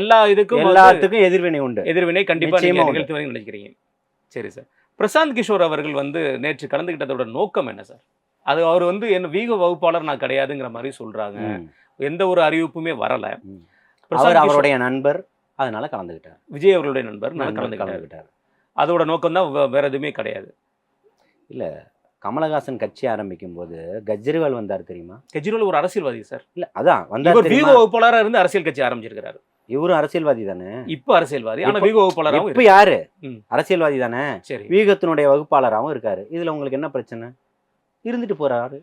எல்லா இதுக்கும் எல்லாத்துக்கும் எதிர்வினை உண்டு. எதிர்வினை கண்டிப்பா நிகழ்த்து நினைக்கிறீங்க. சரி சார், பிரசாந்த் கிஷோர் அவர்கள் வந்து நேற்று கலந்துகிட்டதோட நோக்கம் என்ன சார்? அது அவர் வந்து என்ன வீக வகுப்பாளர் நான் கிடையாதுங்கிற மாதிரி சொல்றாங்க. எந்த ஒரு அறிவிப்புமே வரல. அவருடைய நண்பர், அதனால கலந்துக்கிட்டார். விஜய் அவர்களுடைய நண்பர் கலந்துக்கிட்டார். அதோட நோக்கம் தான், வேற எதுவுமே கிடையாது. இல்ல, கமலஹாசன் கட்சி ஆரம்பிக்கும் போது கெஜ்ரிவால் வந்தார் தெரியுமா? கெஜ்ரிவால் ஒரு அரசியல்வாதி சார். இல்ல, அதான் வந்தார். வீக வகுப்பாளரா இருந்து அரசியல் கட்சி ஆரம்பிச்சிருக்காரு. இவரும் அரசியல்வாதி தானே? இப்ப அரசியல்வாதி, ஆனா வீக வகுப்பாளராகவும். இப்ப யாரு அரசியல்வாதி தானே? சரி, வீகத்தினுடைய வகுப்பாளராகவும் இருக்காரு. இதுல உங்களுக்கு என்ன பிரச்சனை? இருந்துட்டு போறாரு.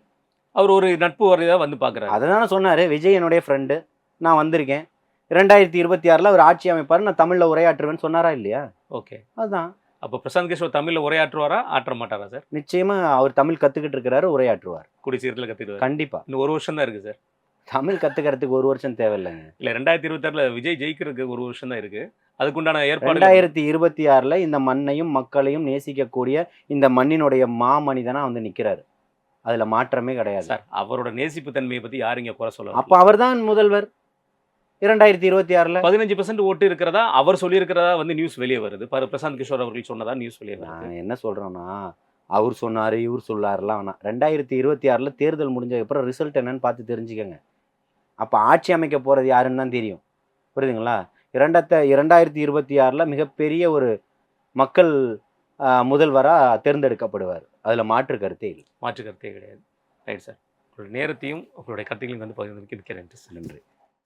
அவர் ஒரு நட்பு வரையாக வந்து பார்க்குறாரு. அதான் சொன்னார், விஜய் என்னுடைய ஃப்ரெண்டு, நான் வந்திருக்கேன், 2026 அவர் ஆட்சி அமைப்பார், நான் தமிழில் உரையாற்றுவேன்னு சொன்னாரா இல்லையா? ஓகே, அதுதான். அப்போ பிரசாந்த் கிஷோர் தமிழில் உரையாற்றுவாரா, ஆற்ற மாட்டாரா சார்? நிச்சயமாக அவர் தமிழ் கற்றுக்கிட்டு இருக்கிறாரு, உரையாற்றுவார். கூடிய சீக்கிரத்தில் கற்றுக்குவார். கண்டிப்பாக. இன்னும் 1 வருஷம் தான் இருக்குது சார். தமிழ் கற்றுக்கிறதுக்கு 1 வருஷம் தேவையில்லைங்க. இல்லை, 2026 விஜய் ஜெயிக்கிறதுக்கு 1 வருஷம் தான் இருக்குது. அதுக்குண்டான ஏற்பாடு 2026 இந்த மண்ணையும் மக்களையும் நேசிக்கக்கூடிய இந்த மண்ணினுடைய மாமனிதனாக வந்து நிற்கிறாரு. அதுல மாற்றமே கிடையாது சார். அவரோட நேசிப்பு தன்மையை பத்தி யாருங்க குறை சொல்லலாம்? அப்ப அவர் தான் முதல்வர். 2026 15% ஓட்டு இருக்கிறதா அவர் சொல்லியிருக்கிறதா வந்து நியூஸ் வெளியே வருது. பிரசாந்த் கிஷோர் அவர்கள் சொன்னதா நியூஸ் வெளியே வருது. நான் என்ன சொல்றேன்னா, அவர் சொன்னாரு இவர் சொல்லாருலாம் வேணாம். 2026 தேர்தல் முடிஞ்ச அப்புறம் ரிசல்ட் என்னன்னு பார்த்து தெரிஞ்சுக்கங்க. அப்ப ஆட்சி அமைக்க போறது யாருன்னு தான் தெரியும். புரியுதுங்களா? 2026 மிகப்பெரிய ஒரு மக்கள் முதல்வராக தேர்ந்தெடுக்கப்படுவார். அதில் மாற்று கருத்தே இல்லை. மாற்று கருத்தே கிடையாது. ரைட் சார், உங்களுடைய நேரத்தையும் உங்களுடைய கருத்துக்களையும் வந்து பகிர்ந்து நன்றி.